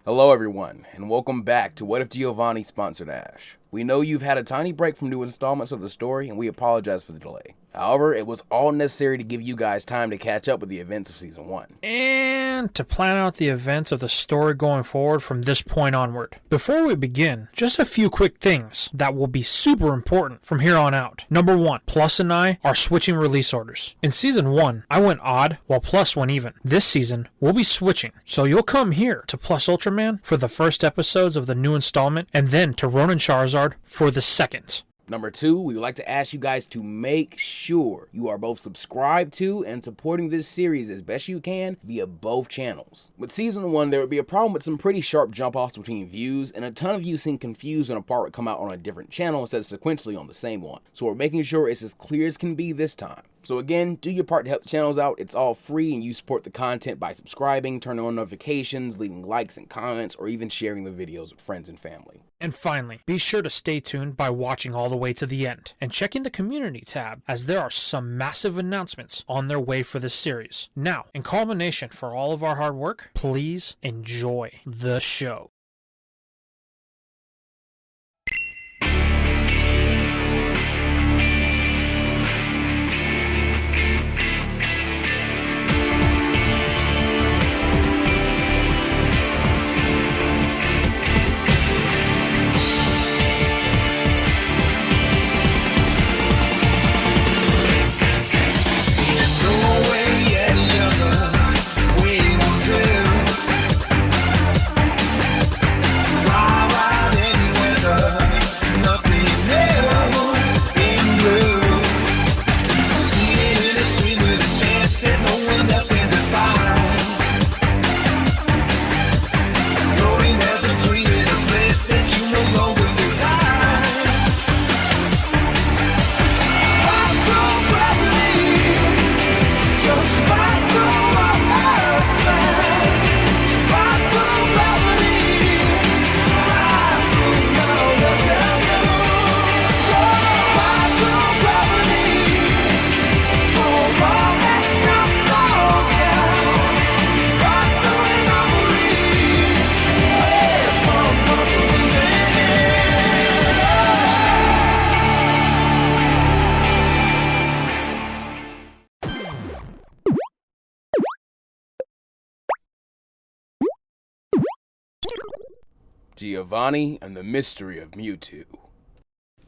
Hello everyone, and welcome back to What If Giovanni sponsored Ash. We know you've had a tiny break from new installments of the story, and we apologize for the delay. However, it was all necessary to give you guys time to catch up with the events of Season 1. And to plan out the events of the story going forward from this point onward. Before we begin, just a few quick things that will be super important from here on out. Number 1, Plus and I are switching release orders. In Season 1, I went odd while Plus went even. This season, we'll be switching, so you'll come here to Plus Ultraman for the first episodes of the new installment, and then to RONIN Charizard for the second. Number 2, we would like to ask you guys to make sure you are both subscribed to and supporting this series as best you can via both channels. With Season 1, there would be a problem with some pretty sharp jump-offs between views, and a ton of you seem confused when a part would come out on a different channel instead of sequentially on the same one. So we're making sure it's as clear as can be this time. So again, do your part to help the channels out. It's all free, and you support the content by subscribing, turning on notifications, leaving likes and comments, or even sharing the videos with friends and family. And finally, be sure to stay tuned by watching all the way to the end and checking the community tab, as there are some massive announcements on their way for this series. Now, in culmination for all of our hard work, please enjoy the show. Giovanni and the Mystery of Mewtwo.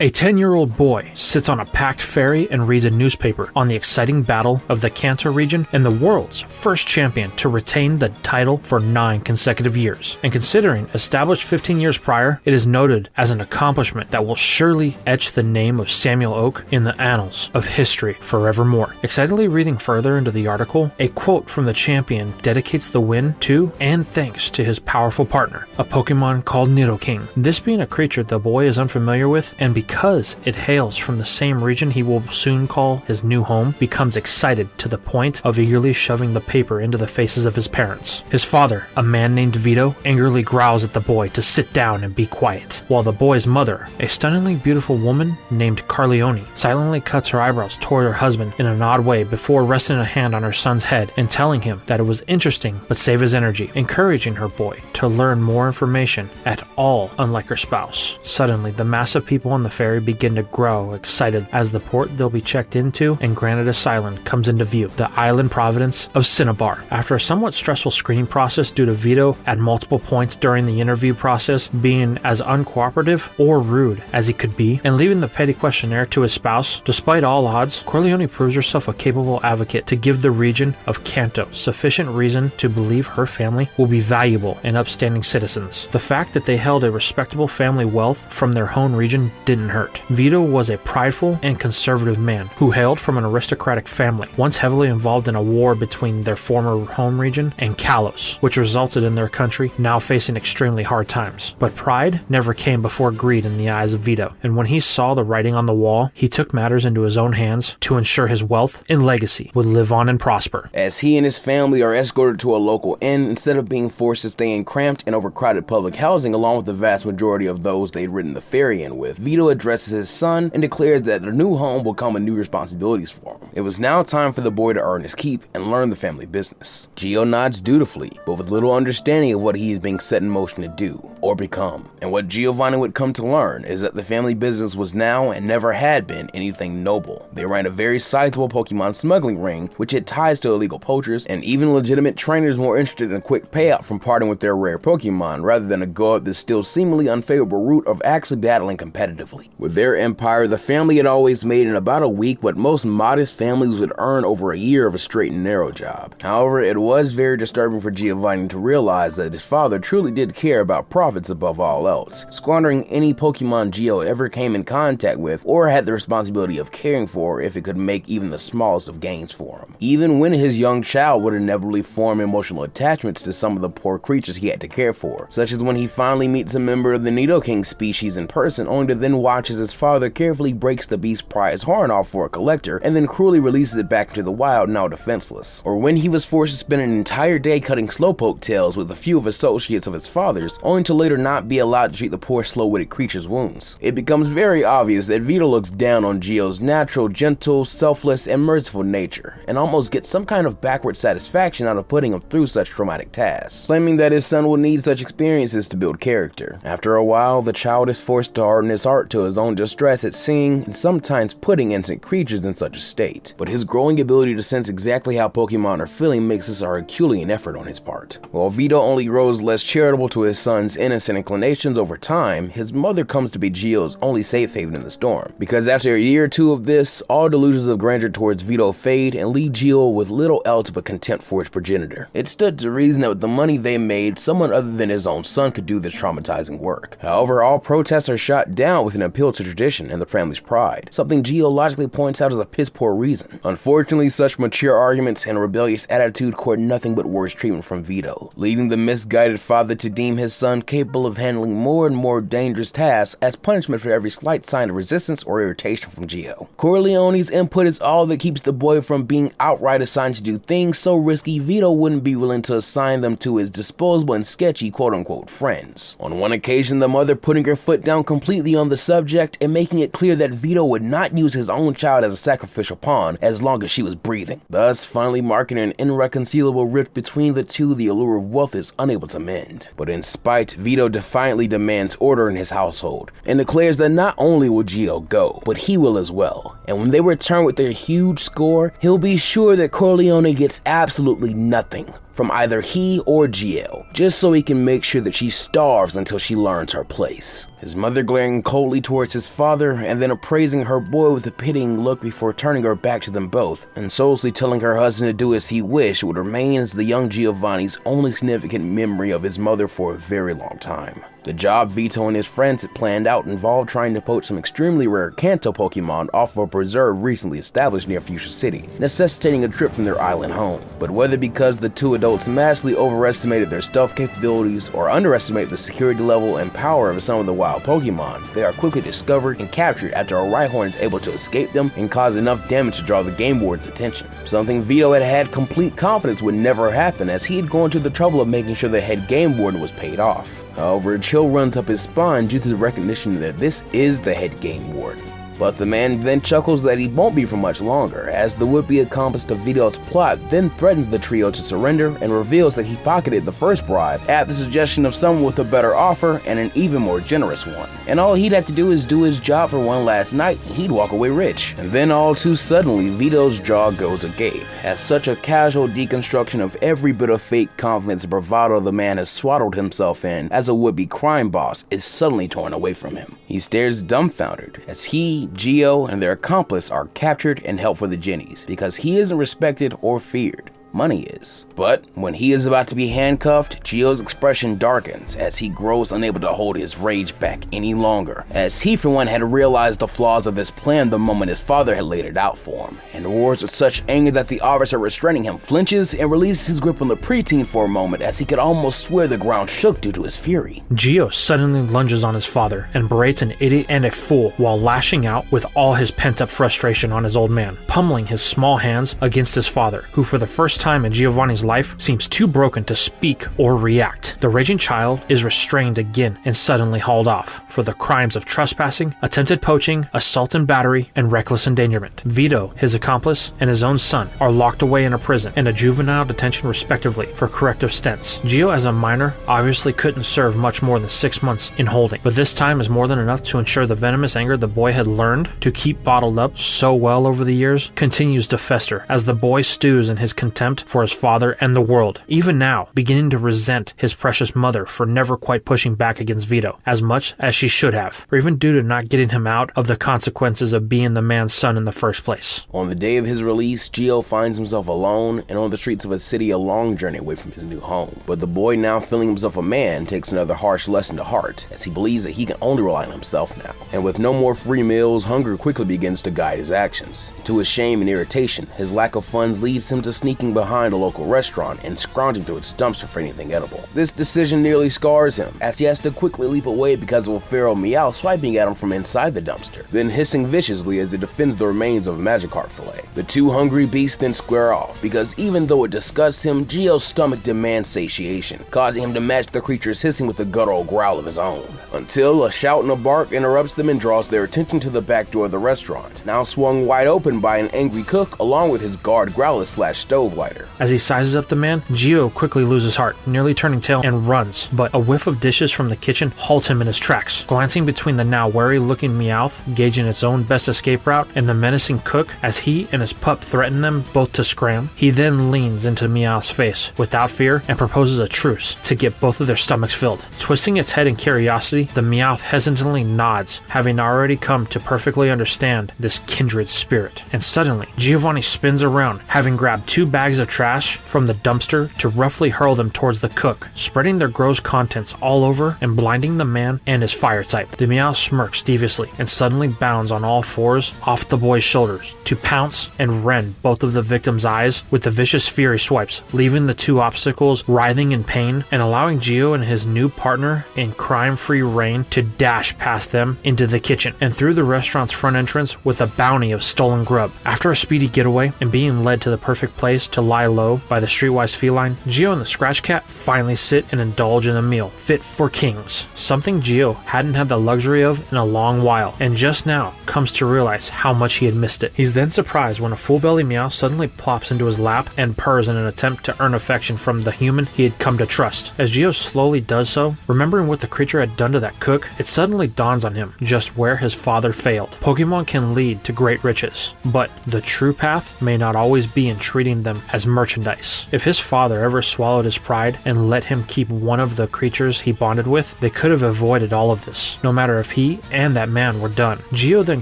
A 10-year-old boy sits on a packed ferry and reads a newspaper on the exciting battle of the Kanto region and the world's first champion to retain the title for 9 consecutive years. And considering established 15 years prior, it is noted as an accomplishment that will surely etch the name of Samuel Oak in the annals of history forevermore. Excitedly reading further into the article, a quote from the champion dedicates the win to and thanks to his powerful partner, a Pokémon called Nidoking. This being a creature the boy is unfamiliar with, and because it hails from the same region he will soon call his new home, becomes excited to the point of eagerly shoving the paper into the faces of his parents. His father, a man named Vito, angrily growls at the boy to sit down and be quiet, while the boy's mother, a stunningly beautiful woman named Carleone, silently cuts her eyebrows toward her husband in an odd way before resting a hand on her son's head and telling him that it was interesting but save his energy, encouraging her boy to learn more information, at all unlike her spouse. Suddenly, the mass of people on the ferry begin to grow excited as the port they'll be checked into and granted asylum comes into view, the island province of Cinnabar. After a somewhat stressful screening process due to Vito at multiple points during the interview process being as uncooperative or rude as he could be, and leaving the petty questionnaire to his spouse, despite all odds, Corleone proves herself a capable advocate to give the region of Kanto sufficient reason to believe her family will be valuable and upstanding citizens. The fact that they held a respectable family wealth from their home region didn't hurt. Vito was a prideful and conservative man who hailed from an aristocratic family, once heavily involved in a war between their former home region and Kalos, which resulted in their country now facing extremely hard times. But pride never came before greed in the eyes of Vito, and when he saw the writing on the wall, he took matters into his own hands to ensure his wealth and legacy would live on and prosper. As he and his family are escorted to a local inn instead of being forced to stay in cramped and overcrowded public housing along with the vast majority of those they'd ridden the ferry in with, Vito addresses his son and declares that the new home will come with new responsibilities for him. It was now time for the boy to earn his keep and learn the family business. Gio nods dutifully, but with little understanding of what he is being set in motion to do or become. And what Giovanni would come to learn is that the family business was now and never had been anything noble. They ran a very sizable Pokemon smuggling ring, which had ties to illegal poachers, and even legitimate trainers more interested in a quick payout from parting with their rare Pokemon rather than to go up this still seemingly unfavorable route of actually battling competitively. With their empire, the family had always made in about a week what most modest families would earn over a year of a straight and narrow job. However, it was very disturbing for Giovanni to realize that his father truly did care about profits above all else, squandering any Pokemon Gio ever came in contact with or had the responsibility of caring for if it could make even the smallest of gains for him. Even when his young child would inevitably form emotional attachments to some of the poor creatures he had to care for, such as when he finally meets a member of the Nidoking species in person, only to then watch as his father carefully breaks the beast's prize horn off for a collector and then cruelly releases it back into the wild, now defenseless. Or when he was forced to spend an entire day cutting slowpoke tails with a few of associates of his father's, only to later not be allowed to treat the poor slow-witted creature's wounds. It becomes very obvious that Vito looks down on Gio's natural, gentle, selfless, and merciful nature, and almost gets some kind of backward satisfaction out of putting him through such traumatic tasks, claiming that his son will need such experiences to build character. After a while, the child is forced to harden his heart to his own distress at seeing and sometimes putting innocent creatures in such a state. But his growing ability to sense exactly how Pokemon are feeling makes this a Herculean effort on his part. While Vito only grows less charitable to his son's innocent inclinations over time, his mother comes to be Gio's only safe haven in the storm. Because after a year or two of this, all delusions of grandeur towards Vito fade and leave Gio with little else but contempt for his progenitor. It stood to reason that with the money they made, someone other than his own son could do this traumatizing work. However, all protests are shot down with an appeal to tradition and the family's pride, something Gio logically points out as a piss-poor reason. Unfortunately, such mature arguments and rebellious attitude court nothing but worse treatment from Vito, leading the misguided father to deem his son capable of handling more and more dangerous tasks as punishment for every slight sign of resistance or irritation from Gio. Corleone's input is all that keeps the boy from being outright assigned to do things so risky Vito wouldn't be willing to assign them to his disposable and sketchy quote-unquote friends. On one occasion, the mother putting her foot down completely on the subject and making it clear that Vito would not use his own child as a sacrificial pawn as long as she was breathing, thus finally marking an irreconcilable rift between the two the allure of wealth is unable to mend. But in spite, Vito defiantly demands order in his household and declares that not only will Gio go, but he will as well. And when they return with their huge score, he'll be sure that Corleone gets absolutely nothing from either he or Gio, just so he can make sure that she starves until she learns her place. His mother glaring coldly towards his father and then appraising her boy with a pitying look before turning her back to them both, and solely telling her husband to do as he wished would remain as the young Giovanni's only significant memory of his mother for a very long time. The job Vito and his friends had planned out involved trying to poach some extremely rare Kanto Pokemon off of a preserve recently established near Fuchsia City, necessitating a trip from their island home. But whether because the two adults massively overestimated their stealth capabilities or underestimated the security level and power of some of the wild Pokemon, they are quickly discovered and captured after a Rhyhorn is able to escape them and cause enough damage to draw the game board's attention. Something Vito had complete confidence would never happen, as he had gone to the trouble of making sure the head game warden was paid off. However, a chill runs up his spine due to the recognition that this is the head game warden. But the man then chuckles that he won't be for much longer, as the would-be accomplice to Vito's plot then threatens the trio to surrender and reveals that he pocketed the first bribe at the suggestion of someone with a better offer and an even more generous one. And all he'd have to do is do his job for one last night, and he'd walk away rich. And then all too suddenly, Vito's jaw goes agape, as such a casual deconstruction of every bit of fake confidence and bravado the man has swaddled himself in as a would-be crime boss is suddenly torn away from him. He stares dumbfounded as he, Gio, and their accomplice are captured and held for the Jennies, because he isn't respected or feared. Money is. But when he is about to be handcuffed, Gio's expression darkens as he grows unable to hold his rage back any longer, as he for one had realized the flaws of his plan the moment his father had laid it out for him, and roars with such anger that the officer restraining him flinches and releases his grip on the preteen for a moment, as he could almost swear the ground shook due to his fury. Gio suddenly lunges on his father and berates an idiot and a fool while lashing out with all his pent-up frustration on his old man, pummeling his small hands against his father, who for the first time in Giovanni's life seems too broken to speak or react. The raging child is restrained again and suddenly hauled off for the crimes of trespassing, attempted poaching, assault and battery, and reckless endangerment. Vito, his accomplice, and his own son are locked away in a prison and a juvenile detention respectively for corrective stints. Gio, as a minor, obviously couldn't serve much more than 6 months in holding, but this time is more than enough to ensure the venomous anger the boy had learned to keep bottled up so well over the years continues to fester as the boy stews in his contempt for his father and the world, even now beginning to resent his precious mother for never quite pushing back against Vito as much as she should have, or even due to not getting him out of the consequences of being the man's son in the first place. On the day of his release, Gio finds himself alone and on the streets of a city, a long journey away from his new home. But the boy, now feeling himself a man, takes another harsh lesson to heart, as he believes that he can only rely on himself now. And with no more free meals, hunger quickly begins to guide his actions. To his shame and irritation, his lack of funds leads him to sneaking behind a local restaurant and scrounging through its dumpster for anything edible. This decision nearly scars him, as he has to quickly leap away because of a feral meow swiping at him from inside the dumpster, then hissing viciously as it defends the remains of a Magikarp fillet. The two hungry beasts then square off, because even though it disgusts him, Gio's stomach demands satiation, causing him to match the creature's hissing with a guttural growl of his own, until a shout and a bark interrupts them and draws their attention to the back door of the restaurant, now swung wide open by an angry cook along with his guard growler / stove lighter. As he sizes up the man, Gio quickly loses heart, nearly turning tail and runs, but a whiff of dishes from the kitchen halts him in his tracks. Glancing between the now wary-looking Meowth, gauging its own best escape route, and the menacing cook as he and his pup threaten them both to scram, he then leans into Meowth's face without fear and proposes a truce to get both of their stomachs filled. Twisting its head in curiosity, the Meowth hesitantly nods, having already come to perfectly understand this kindred spirit. And suddenly, Giovanni spins around, having grabbed 2 bags of trash from the dumpster to roughly hurl them towards the cook, spreading their gross contents all over and blinding the man and his fire type. The Meowth smirks deviously and suddenly bounds on all fours off the boy's shoulders to pounce and rend both of the victim's eyes with the vicious fury swipes, leaving the 2 obstacles writhing in pain and allowing Gio and his new partner in crime-free reign to dash past them into the kitchen and through the restaurant's front entrance with a bounty of stolen grub. After a speedy getaway and being led to the perfect place to lie low by the streetwise feline, Gio and the Scratch Cat finally sit and indulge in a meal fit for kings, something Gio hadn't had the luxury of in a long while, and just now comes to realize how much he had missed it. He's then surprised when a full-belly Meow suddenly plops into his lap and purrs in an attempt to earn affection from the human he had come to trust. As Gio slowly does so, remembering what the creature had done to that cook, it suddenly dawns on him just where his father failed. Pokemon can lead to great riches, but the true path may not always be in treating them as merchandise. If his father ever swallowed his pride and let him keep one of the creatures he bonded with, they could have avoided all of this, no matter if he and that man were done. Gio then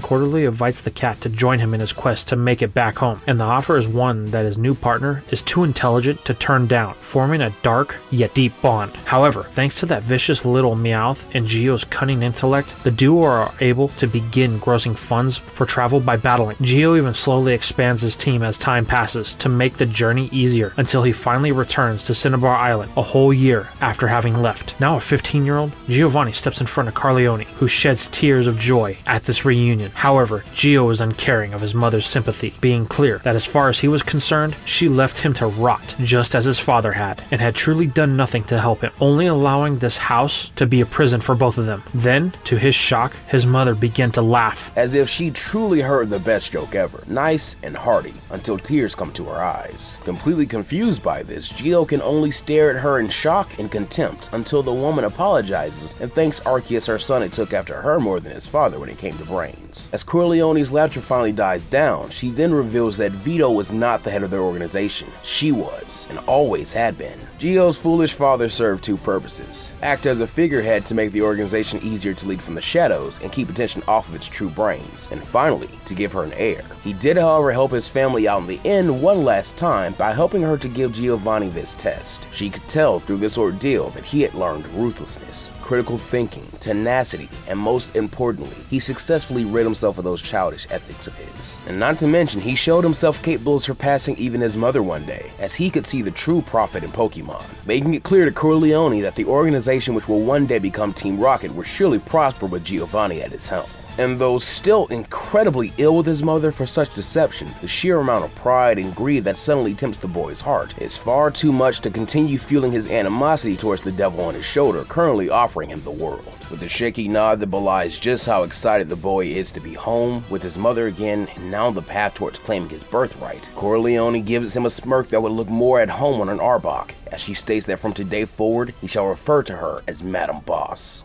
cordially invites the cat to join him in his quest to make it back home, and the offer is one that his new partner is too intelligent to turn down, forming a dark yet deep bond. However, thanks to that vicious little Meowth and Gio's cunning intellect, the duo are able to begin grossing funds for travel by battling. Gio even slowly expands his team as time passes to make the journey easier until he finally returns to Cinnabar Island a whole year after having left. Now a 15-year-old, Giovanni steps in front of Carleone, who sheds tears of joy at this reunion. However, Gio is uncaring of his mother's sympathy, being clear that as far as he was concerned, she left him to rot just as his father had, and had truly done nothing to help him, only allowing this house to be a prison for both of them. Then, to his shock, his mother began to laugh, as if she truly heard the best joke ever, nice and hearty, until tears come to her eyes. Completely confused by this, Gio can only stare at her in shock and contempt until the woman apologizes and thanks Arceus, her son, it took after her more than his father when it came to brains. As Corleone's laughter finally dies down, she then reveals that Vito was not the head of their organization. She was, and always had been. Gio's foolish father served 2 purposes: act as a figurehead to make the organization easier to lead from the shadows and keep attention off of its true brains, and finally, to give her an heir. He did, however, help his family out in the end one last time by helping her to give Giovanni this test. She could tell through this ordeal that he had learned ruthlessness, critical thinking, tenacity, and most importantly, he successfully rid himself of those childish ethics of his. And not to mention, he showed himself capable of surpassing even his mother one day, as he could see the true profit in Pokemon, making it clear to Corleone that the organization which will one day become Team Rocket would surely prosper with Giovanni at its helm. And though still incredibly ill with his mother for such deception, the sheer amount of pride and greed that suddenly tempts the boy's heart is far too much to continue fueling his animosity towards the devil on his shoulder, currently offering him the world. With a shaky nod that belies just how excited the boy is to be home with his mother again, and now on the path towards claiming his birthright, Corleone gives him a smirk that would look more at home on an Arbok, as she states that from today forward, he shall refer to her as Madam Boss.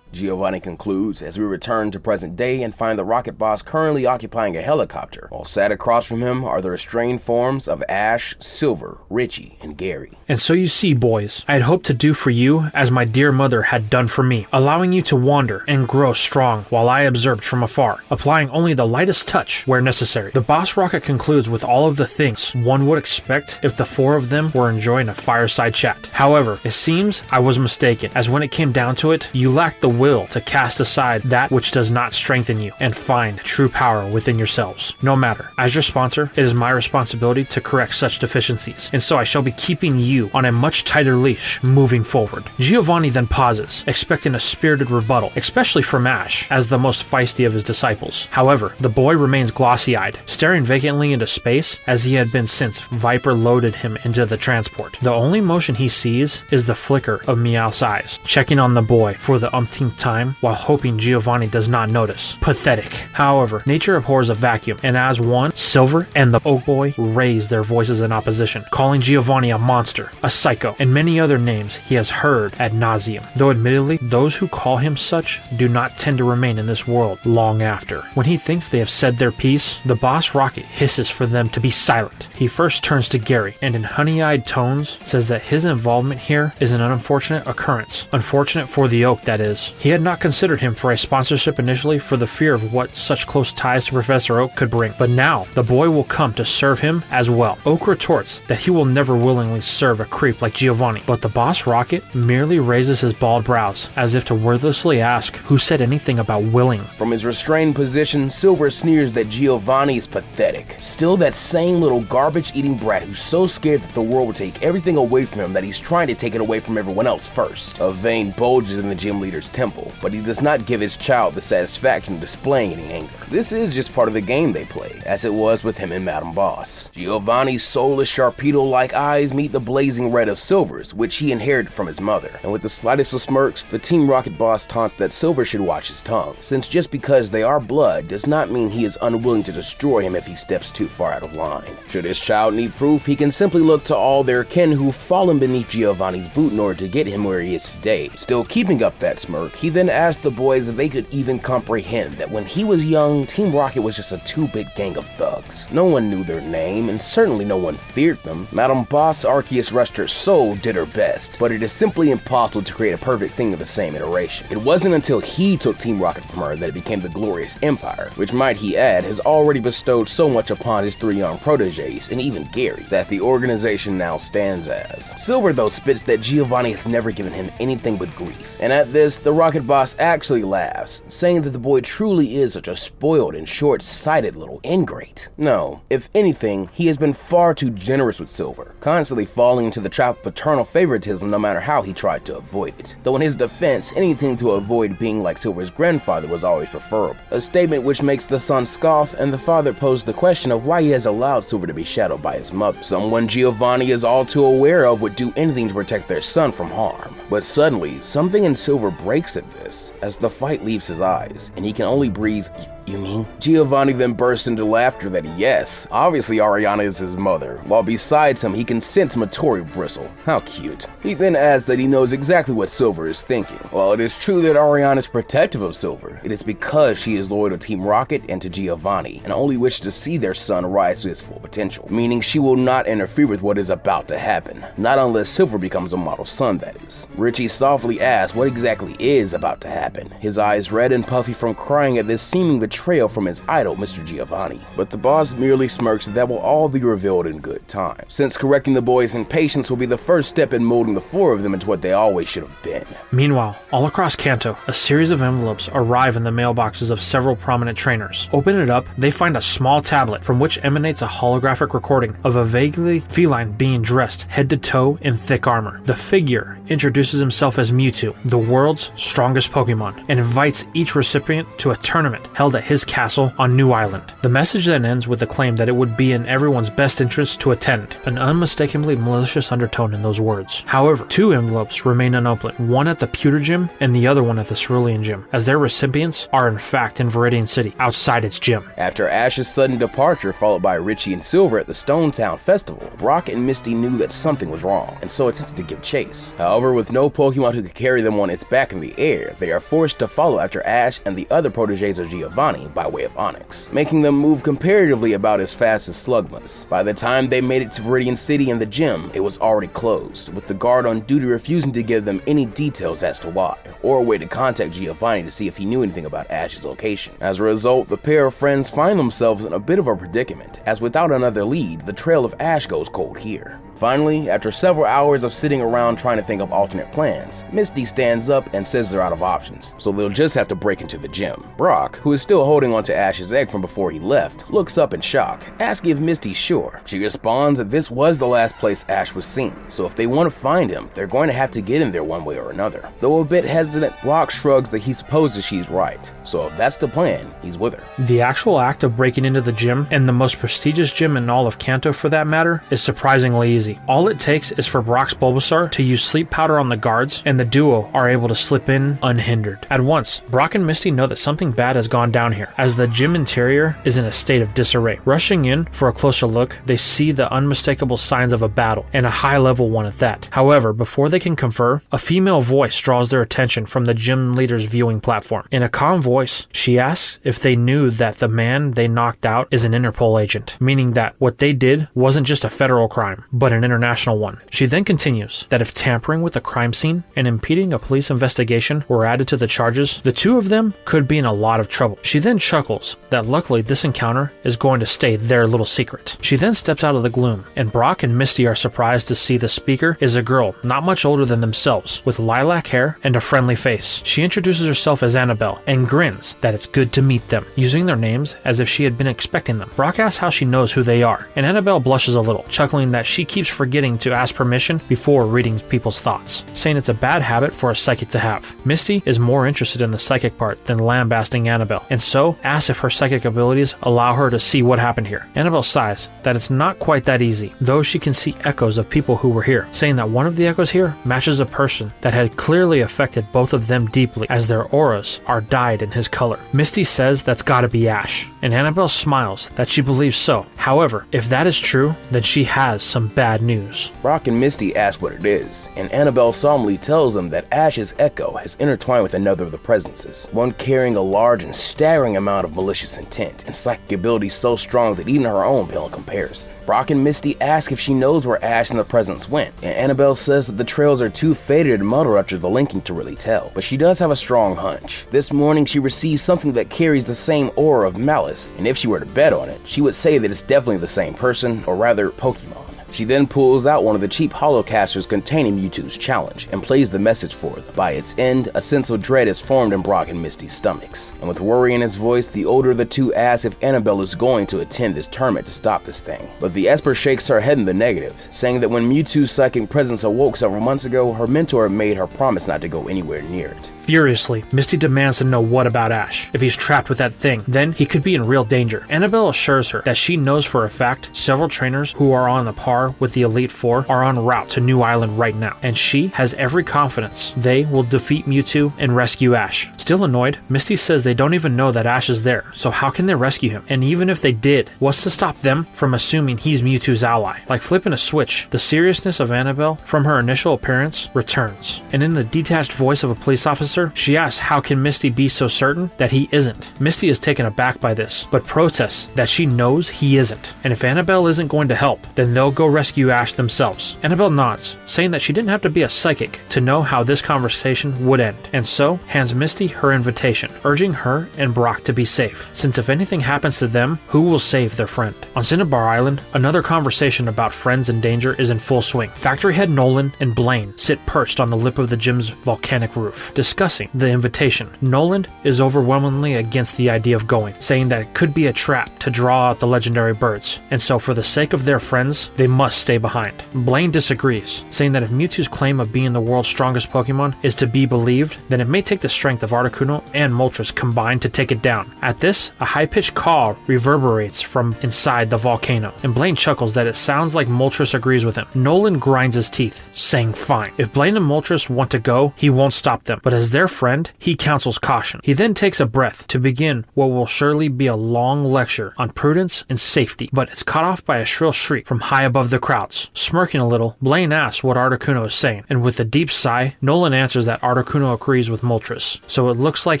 Giovanni concludes as we return to present day and find the rocket boss currently occupying a helicopter, while sat across from him are the restrained forms of Ash, Silver, Richie, and Gary. And so you see, boys, I had hoped to do for you as my dear mother had done for me, allowing you to wander and grow strong while I observed from afar, applying only the lightest touch where necessary. The boss rocket concludes with all of the things one would expect if the four of them were enjoying a fireside chat. However, it seems I was mistaken, as when it came down to it, you lacked the will to cast aside that which does not strengthen you and find true power within yourselves. No matter. As your sponsor, it is my responsibility to correct such deficiencies, and so I shall be keeping you on a much tighter leash moving forward. Giovanni then pauses, expecting a spirited rebuttal, especially from Ash, as the most feisty of his disciples. However, the boy remains glossy-eyed, staring vacantly into space as he had been since Viper loaded him into the transport. The only motion he sees is the flicker of Meowth's eyes, checking on the boy for the umpteenth time while hoping Giovanni does not notice. Pathetic. However, nature abhors a vacuum, and as one, Silver and the Oak Boy raise their voices in opposition, calling Giovanni a monster, a psycho, and many other names he has heard ad nauseum, though admittedly those who call him such do not tend to remain in this world long after. When he thinks they have said their piece, the boss rocket hisses for them to be silent. He first turns to Gary and in honey-eyed tones says that his involvement here is an unfortunate occurrence. Unfortunate for the Oak, that is. He had not considered him for a sponsorship initially for the fear of what such close ties to Professor Oak could bring, but now the boy will come to serve him as well. Oak retorts that he will never willingly serve a creep like Giovanni, but the boss rocket merely raises his bald brows as if to wordlessly ask who said anything about willing. From his restrained position, Silver sneers that Giovanni is pathetic. Still that same little garbage-eating brat who's so scared that the world will take everything away from him that he's trying to take it away from everyone else first. A vein bulges in the gym leader's temple, but he does not give his child the satisfaction of displaying any anger. This is just part of the game they play, as it was with him and Madam Boss. Giovanni's soulless Sharpedo-like eyes meet the blazing red of Silver's, which he inherited from his mother, and with the slightest of smirks, the Team Rocket boss taunts that Silver should watch his tongue, since just because they are blood does not mean he is unwilling to destroy him if he steps too far out of line. Should his child need proof, he can simply look to all their kin who've fallen beneath Giovanni's boot in order to get him where he is today. Still keeping up that smirk, he then asked the boys if they could even comprehend that when he was young, Team Rocket was just a two-bit gang of thugs. No one knew their name, and certainly no one feared them. Madam Boss Arceus rushed her soul, did her best, but it is simply impossible to create a perfect thing of the same iteration. It wasn't until he took Team Rocket from her that it became the Glorious Empire, which, might he add, has already bestowed so much upon his three young proteges, and even Gary, that the organization now stands as. Silver, though, spits that Giovanni has never given him anything but grief, and at this, the Rocket Boss actually laughs, saying that the boy truly is such a spoiled and short-sighted little ingrate. No, if anything, he has been far too generous with Silver, constantly falling into the trap of paternal favoritism no matter how he tried to avoid it. Though in his defense, anything to avoid being like Silver's grandfather was always preferable, a statement which makes the son scoff and the father pose the question of why he has allowed Silver to be shadowed by his mother, someone Giovanni is all too aware of would do anything to protect their son from harm. But suddenly, something in Silver breaks at this, as the fight leaves his eyes, and he can only breathe, "You mean?" Giovanni then bursts into laughter that yes, obviously Ariana is his mother, while besides him he can sense Matori bristle. How cute. He then adds that he knows exactly what Silver is thinking. While it is true that Ariana is protective of Silver, it is because she is loyal to Team Rocket and to Giovanni, and only wishes to see their son rise to his full potential, meaning she will not interfere with what is about to happen, not unless Silver becomes a model son, that is. Richie softly asks what exactly is about to happen, his eyes red and puffy from crying at this seeming betrayal from his idol, Mr. Giovanni. But the boss merely smirks that will all be revealed in good time, since correcting the boys' impatience will be the first step in molding the four of them into what they always should have been. Meanwhile, all across Kanto, a series of envelopes arrive in the mailboxes of several prominent trainers. Open it up, they find a small tablet from which emanates a holographic recording of a vaguely feline being dressed head to toe in thick armor. The figure introduces introduces himself as Mewtwo, the world's strongest Pokemon, and invites each recipient to a tournament held at his castle on New Island. The message then ends with the claim that it would be in everyone's best interest to attend, an unmistakably malicious undertone in those words. However, 2 envelopes remain unopened, one at the Pewter Gym and the other one at the Cerulean Gym, as their recipients are in fact in Viridian City, outside its gym. After Ash's sudden departure, followed by Richie and Silver at the Stone Town Festival, Brock and Misty knew that something was wrong, and so attempted to give chase. However, with no Pokemon who could carry them on its back in the air, they are forced to follow after Ash and the other proteges of Giovanni by way of Onyx, making them move comparatively about as fast as Slugmas. By the time they made it to Viridian City and the gym, it was already closed, with the guard on duty refusing to give them any details as to why, or a way to contact Giovanni to see if he knew anything about Ash's location. As a result, the pair of friends find themselves in a bit of a predicament, as without another lead, the trail of Ash goes cold here. Finally, after several hours of sitting around trying to think of alternate plans, Misty stands up and says they're out of options, so they'll just have to break into the gym. Brock, who is still holding onto Ash's egg from before he left, looks up in shock, asking if Misty's sure. She responds that this was the last place Ash was seen, so if they want to find him, they're going to have to get in there one way or another. Though a bit hesitant, Brock shrugs that he supposes she's right, so if that's the plan, he's with her. The actual act of breaking into the gym, and the most prestigious gym in all of Kanto for that matter, is surprisingly easy. All it takes is for Brock's Bulbasaur to use sleep powder on the guards, and the duo are able to slip in unhindered. At once, Brock and Misty know that something bad has gone down here, as the gym interior is in a state of disarray. Rushing in for a closer look, they see the unmistakable signs of a battle, and a high-level one at that. However, before they can confer, a female voice draws their attention from the gym leader's viewing platform. In a calm voice, she asks if they knew that the man they knocked out is an Interpol agent, meaning that what they did wasn't just a federal crime, but an international one. She then continues that if tampering with a crime scene and impeding a police investigation were added to the charges, the 2 of them could be in a lot of trouble. She then chuckles that luckily this encounter is going to stay their little secret. She then steps out of the gloom, and Brock and Misty are surprised to see the speaker is a girl not much older than themselves, with lilac hair and a friendly face. She introduces herself as Annabelle and grins that it's good to meet them, using their names as if she had been expecting them. Brock asks how she knows who they are, and Annabelle blushes a little, chuckling that she keeps forgetting to ask permission before reading people's thoughts, saying it's a bad habit for a psychic to have. Misty is more interested in the psychic part than lambasting Annabelle, and so asks if her psychic abilities allow her to see what happened here. Annabelle sighs that it's not quite that easy, though she can see echoes of people who were here, saying that one of the echoes here matches a person that had clearly affected both of them deeply, as their auras are dyed in his color. Misty says that's gotta be Ash, and Annabelle smiles that she believes so. However, if that is true, then she has some bad news. Brock and Misty ask what it is, and Annabelle solemnly tells them that Ash's echo has intertwined with another of the presences, one carrying a large and staggering amount of malicious intent, and psychic abilities so strong that even her own pale in comparison. Brock and Misty ask if she knows where Ash and the presence went, and Annabelle says that the trails are too faded and muddled after the linking to really tell, but she does have a strong hunch. This morning she received something that carries the same aura of malice, and if she were to bet on it, she would say that it's definitely the same person, or rather Pokemon. She then pulls out one of the cheap holocasters containing Mewtwo's challenge and plays the message for them. By its end, a sense of dread is formed in Brock and Misty's stomachs, and with worry in his voice, the older of the 2 asks if Annabelle is going to attend this tournament to stop this thing. But the Esper shakes her head in the negative, saying that when Mewtwo's psychic presence awoke several months ago, her mentor made her promise not to go anywhere near it. Furiously, Misty demands to know what about Ash. If he's trapped with that thing, then he could be in real danger. Annabelle assures her that she knows for a fact several trainers who are on the par with the Elite Four are en route to New Island right now, and she has every confidence they will defeat Mewtwo and rescue Ash. Still annoyed, Misty says they don't even know that Ash is there, so how can they rescue him? And even if they did, what's to stop them from assuming he's Mewtwo's ally? Like flipping a switch, the seriousness of Annabelle from her initial appearance returns, and in the detached voice of a police officer, she asks how can Misty be so certain that he isn't. Misty is taken aback by this, but protests that she knows he isn't, and if Annabelle isn't going to help, then they'll go rescue Ash themselves. Annabelle nods, saying that she didn't have to be a psychic to know how this conversation would end, and so hands Misty her invitation, urging her and Brock to be safe, since if anything happens to them, who will save their friend? On Cinnabar Island, another conversation about friends in danger is in full swing. Factory head Nolan and Blaine sit perched on the lip of the gym's volcanic roof, discussing the invitation. Nolan is overwhelmingly against the idea of going, saying that it could be a trap to draw out the legendary birds, and so for the sake of their friends, they must stay behind. Blaine disagrees, saying that if Mewtwo's claim of being the world's strongest Pokemon is to be believed, then it may take the strength of Articuno and Moltres combined to take it down. At this, a high-pitched call reverberates from inside the volcano, and Blaine chuckles that it sounds like Moltres agrees with him. Nolan grinds his teeth, saying fine. If Blaine and Moltres want to go, he won't stop them, but as their friend, he counsels caution. He then takes a breath to begin what will surely be a long lecture on prudence and safety, but it's cut off by a shrill shriek from high above the crowds. Smirking a little, Blaine asks what Articuno is saying, and with a deep sigh, Nolan answers that Articuno agrees with Moltres, so it looks like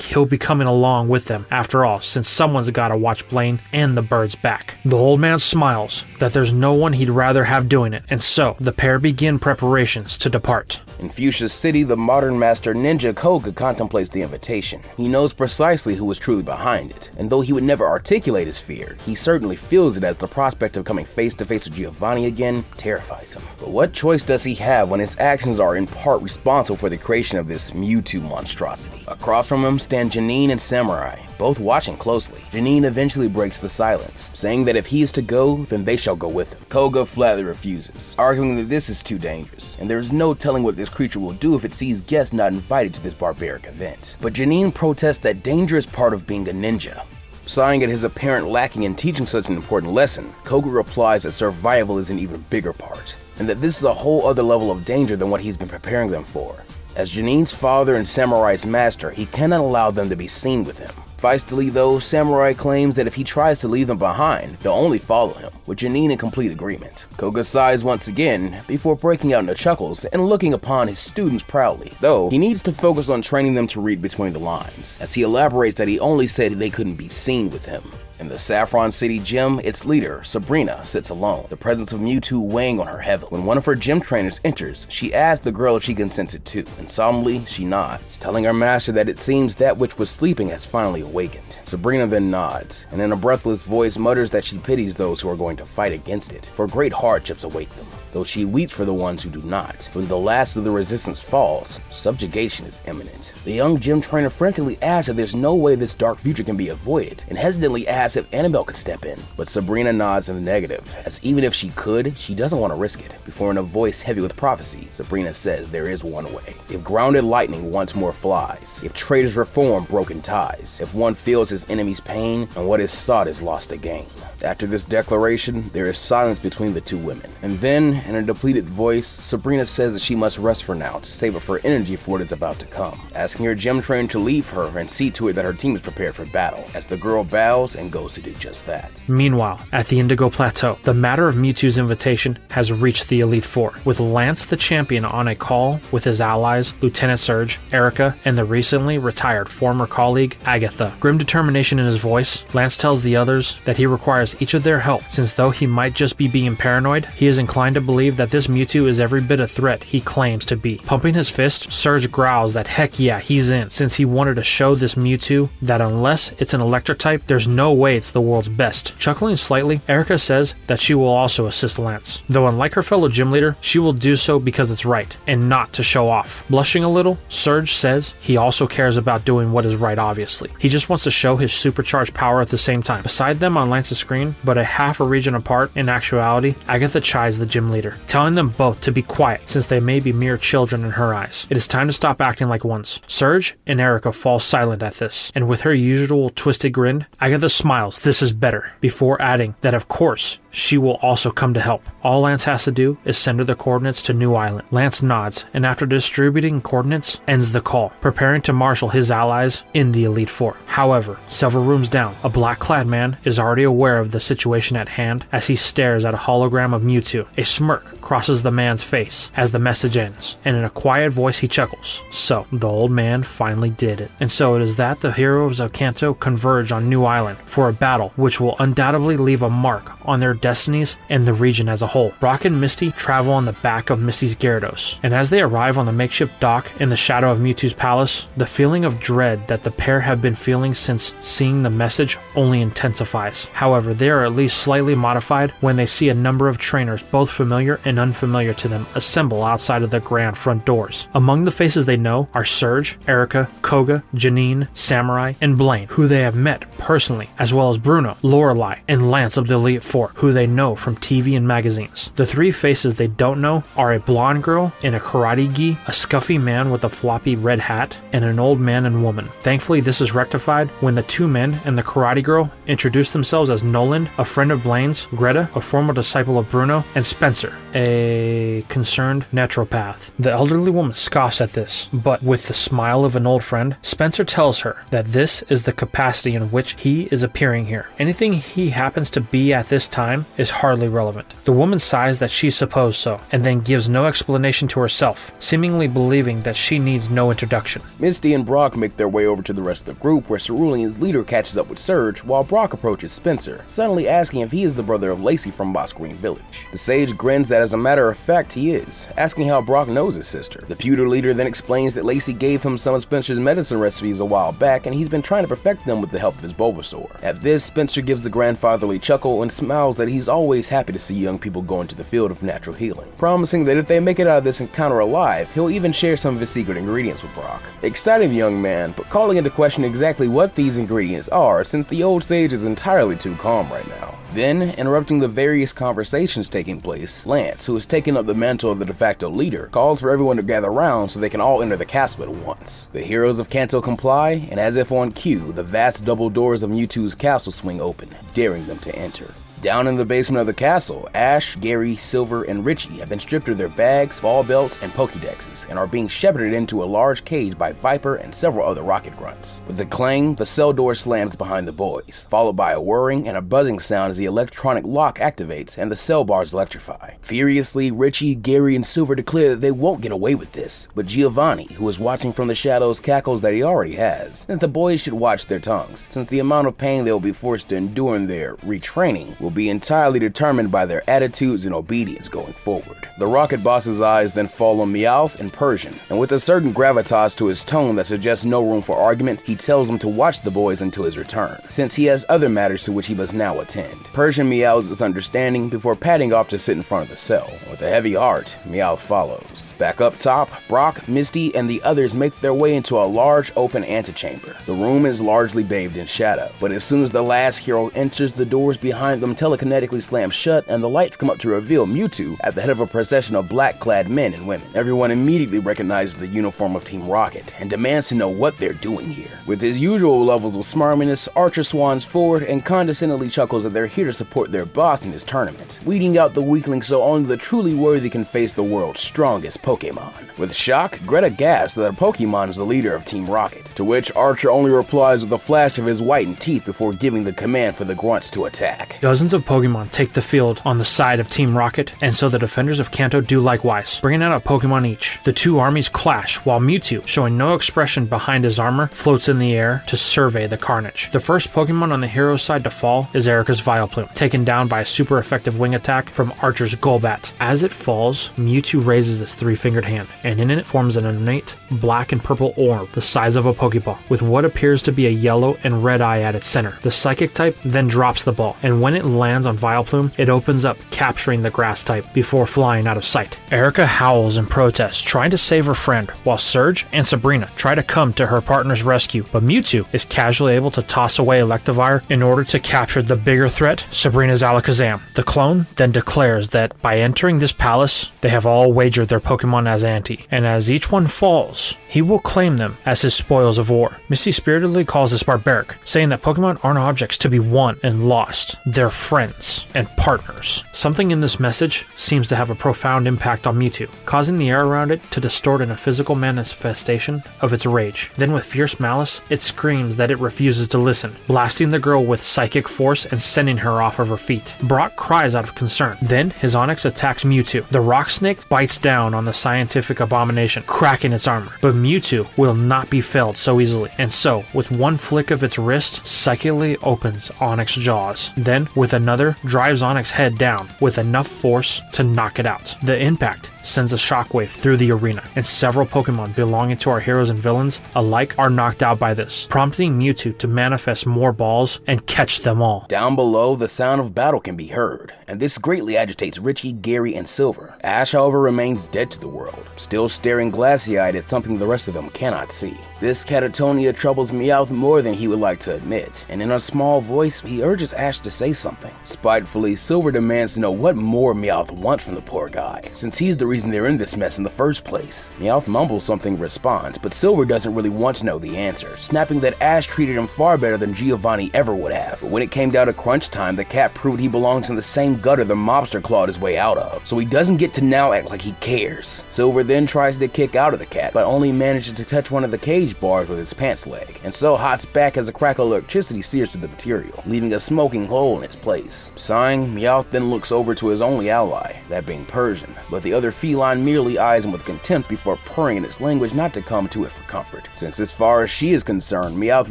he'll be coming along with them after all, since someone's gotta watch Blaine and the birds back. The old man smiles that there's no one he'd rather have doing it, and so the pair begin preparations to depart. In Fuchsia City, the modern master ninja Koga contemplates the invitation. He knows precisely who is truly behind it, and though he would never articulate his fear, he certainly feels it as the prospect of coming face to face with Giovanni again terrifies him. But what choice does he have when his actions are in part responsible for the creation of this Mewtwo monstrosity? Across from him stand Janine and Samurai, both watching closely. Janine eventually breaks the silence, saying that if he is to go, then they shall go with him. Koga flatly refuses, arguing that this is too dangerous, and there is no telling what this creature will do if it sees guests not invited to this barbaric event. But Janine protests that danger is part of being a ninja. Sighing at his apparent lacking in teaching such an important lesson, Koga replies that survival is an even bigger part, and that this is a whole other level of danger than what he's been preparing them for. As Janine's father and Samurai's master, he cannot allow them to be seen with him. Feistily though, Samurai claims that if he tries to leave them behind, they'll only follow him, with Janine in complete agreement. Koga sighs once again, before breaking out into chuckles and looking upon his students proudly, though he needs to focus on training them to read between the lines, as he elaborates that he only said they couldn't be seen with him. In the Saffron City gym, its leader, Sabrina, sits alone, the presence of Mewtwo weighing on her heavily. When one of her gym trainers enters, she asks the girl if she can sense it too, and solemnly she nods, telling her master that it seems that which was sleeping has finally awakened. Sabrina then nods, and in a breathless voice mutters that she pities those who are going to fight against it, for great hardships await them, though she weeps for the ones who do not. When the last of the resistance falls, subjugation is imminent. The young gym trainer frantically asks if there's no way this dark future can be avoided, and hesitantly asks if Annabelle could step in, but Sabrina nods in the negative, as even if she could, she doesn't want to risk it. Before in a voice heavy with prophecy, Sabrina says there is one way. If grounded lightning once more flies, if traitors reform broken ties, if one feels his enemy's pain, and what is sought is lost again. After this declaration, there is silence between the two women, and then, in a depleted voice, Sabrina says that she must rest for now to save up her energy for what is about to come, asking her gym trainer to leave her and see to it that her team is prepared for battle, as the girl bows and goes to do just that. Meanwhile, at the Indigo Plateau, the matter of Mewtwo's invitation has reached the Elite Four, with Lance the champion on a call with his allies, Lieutenant Surge, Erica, and the recently retired former colleague, Agatha. Grim determination in his voice, Lance tells the others that he requires each of their help, since though he might just be being paranoid, he is inclined to believe that this Mewtwo is every bit a threat he claims to be. Pumping his fist, Surge growls that heck yeah, he's in, since he wanted to show this Mewtwo that unless it's an electric type, there's no way it's the world's best. Chuckling slightly, Erica says that she will also assist Lance, though unlike her fellow gym leader, she will do so because it's right, and not to show off. Blushing a little, Surge says he also cares about doing what is right obviously. He just wants to show his supercharged power at the same time. Beside them on Lance's screen, but a half a region apart in actuality, Agatha chides the gym leader, telling them both to be quiet since they may be mere children in her eyes. It is time to stop acting like ones. Surge and Erica fall silent at this, and with her usual twisted grin, Agatha smiles, this is better, before adding that of course she will also come to help. All Lance has to do is send her the coordinates to New Island. Lance nods, and after distributing coordinates, ends the call, preparing to marshal his allies in the Elite Four. However, several rooms down, a black-clad man is already aware of the situation at hand as he stares at a hologram of Mewtwo. A smirk crosses the man's face as the message ends, and in a quiet voice he chuckles. So, the old man finally did it. And so it is that the heroes of Kanto converge on New Island for a battle which will undoubtedly leave a mark on their destinies and the region as a whole. Brock and Misty travel on the back of Misty's Gyarados, and as they arrive on the makeshift dock in the shadow of Mewtwo's palace, the feeling of dread that the pair have been feeling since seeing the message only intensifies. However, they are at least slightly modified when they see a number of trainers, both familiar and unfamiliar to them, assemble outside of the grand front doors. Among the faces they know are Surge, Erica, Koga, Janine, Samurai, and Blaine, who they have met personally, as well as Bruno, Lorelei, and Lance of the Elite Four, who they know from TV and magazines. The three faces they don't know are a blonde girl in a karate gi, a scuffy man with a floppy red hat, and an old man and woman. Thankfully, this is rectified when the two men and the karate girl introduce themselves as Nolan, a friend of Blaine's, Greta, a former disciple of Bruno, and Spencer, a concerned naturopath. The elderly woman scoffs at this, but with the smile of an old friend, Spencer tells her that this is the capacity in which he is appearing here. Anything he happens to be at this time is hardly relevant. The woman sighs that she supposed so, and then gives no explanation to herself, seemingly believing that she needs no introduction. Misty and Brock make their way over to the rest of the group, where Cerulean's leader catches up with Surge, while Brock approaches Spencer, suddenly asking if he is the brother of Lacey from Boss Green Village. The sage grins that as a matter of fact he is, asking how Brock knows his sister. The pewter leader then explains that Lacey gave him some of Spencer's medicine recipes a while back, and he's been trying to perfect them with the help of his Bulbasaur. At this, Spencer gives a grandfatherly chuckle and smiles that he's always happy to see young people go into the field of natural healing, promising that if they make it out of this encounter alive, he'll even share some of his secret ingredients with Brock. Exciting the young man, but calling into question exactly what these ingredients are, since the old sage is entirely too calm right now. Then, interrupting the various conversations taking place, Lance, who has taken up the mantle of the de facto leader, calls for everyone to gather around so they can all enter the castle at once. The heroes of Kanto comply, and as if on cue, the vast double doors of Mewtwo's castle swing open, daring them to enter. Down in the basement of the castle, Ash, Gary, Silver, and Richie have been stripped of their bags, ball belts, and Pokédexes, and are being shepherded into a large cage by Viper and several other rocket grunts. With a clang, the cell door slams behind the boys, followed by a whirring and a buzzing sound as the electronic lock activates and the cell bars electrify. Furiously, Richie, Gary, and Silver declare that they won't get away with this, but Giovanni, who is watching from the shadows, cackles that he already has, and that the boys should watch their tongues, since the amount of pain they will be forced to endure in their retraining will be entirely determined by their attitudes and obedience going forward. The rocket boss's eyes then fall on Meowth and Persian, and with a certain gravitas to his tone that suggests no room for argument, he tells them to watch the boys until his return, since he has other matters to which he must now attend. Persian meows his understanding before padding off to sit in front of the cell. With a heavy heart, Meowth follows. Back up top, Brock, Misty, and the others make their way into a large open antechamber. The room is largely bathed in shadow, but as soon as the last hero enters, the doors behind them telekinetically slam shut and the lights come up to reveal Mewtwo at the head of a procession of black-clad men and women. Everyone immediately recognizes the uniform of Team Rocket and demands to know what they're doing here. With his usual levels of smarminess, Archer swans forward and condescendingly chuckles that they're here to support their boss in his tournament, weeding out the weaklings so only the truly worthy can face the world's strongest Pokémon. With shock, Greta gasps that a Pokémon is the leader of Team Rocket, to which Archer only replies with a flash of his whitened teeth before giving the command for the grunts to attack. Dozens of Pokémon take the field on the side of Team Rocket, and so the defenders of Kanto do likewise, bringing out a Pokémon each. The two armies clash, while Mewtwo, showing no expression behind his armor, floats in the air to survey the carnage. The first Pokémon on the hero's side to fall is Erica's Vileplume, taken down by a super effective wing attack from Archer's Golbat. As it falls, Mewtwo raises its three-fingered hand, and in it forms an innate black and purple orb the size of a Pokeball, with what appears to be a yellow and red eye at its center. The Psychic type then drops the ball, and when it lands on Vileplume, it opens up, capturing the Grass type before flying out of sight. Erica howls in protest, trying to save her friend, while Surge and Sabrina try to come to her partner's rescue, but Mewtwo is casually able to toss away Electivire in order to capture the bigger threat, Sabrina's Alakazam. The clone then declares that by entering this palace, they have all wagered their Pokemon as ante, and as each one falls, he will claim them as his spoils of war. Misty spiritedly calls this barbaric, saying that Pokemon aren't objects to be won and lost, they're friends and partners. Something in this message seems to have a profound impact on Mewtwo, causing the air around it to distort in a physical manifestation of its rage. Then with fierce malice, it screams that it refuses to listen, blasting the girl with psychic force and sending her off of her feet. Brock cries out of concern. Then his Onix attacks Mewtwo. The rock snake bites down on the scientific abomination, cracking its armor. But Mewtwo will not be felled so easily, and so, with one flick of its wrist, psychically opens Onix's jaws. Then, with another, drives Onix's head down with enough force to knock it out. The impact sends a shockwave through the arena, and several Pokemon belonging to our heroes and villains alike are knocked out by this, prompting Mewtwo to manifest more balls and catch them all. Down below, the sound of battle can be heard, and this greatly agitates Richie, Gary, and Silver. Ash, however, remains dead to the world, still staring glassy-eyed at something the rest of them cannot see. This catatonia troubles Meowth more than he would like to admit, and in a small voice, he urges Ash to say something. Spitefully, Silver demands to know what more Meowth wants from the poor guy, since he's the reason they're in this mess in the first place. Meowth mumbles something in response, but Silver doesn't really want to know the answer, snapping that Ash treated him far better than Giovanni ever would have. But when it came down to crunch time, the cat proved he belongs in the same gutter the mobster clawed his way out of, so he doesn't get to now act like he cares. Silver then tries to kick out of the cat, but only manages to touch one of the cage bars with his pants leg, and so hots back as a crack of electricity sears through the material, leaving a smoking hole in its place. Sighing, Meowth then looks over to his only ally, that being Persian, but the other feline merely eyes him with contempt before purring in its language not to come to it for comfort, since as far as she is concerned, Meowth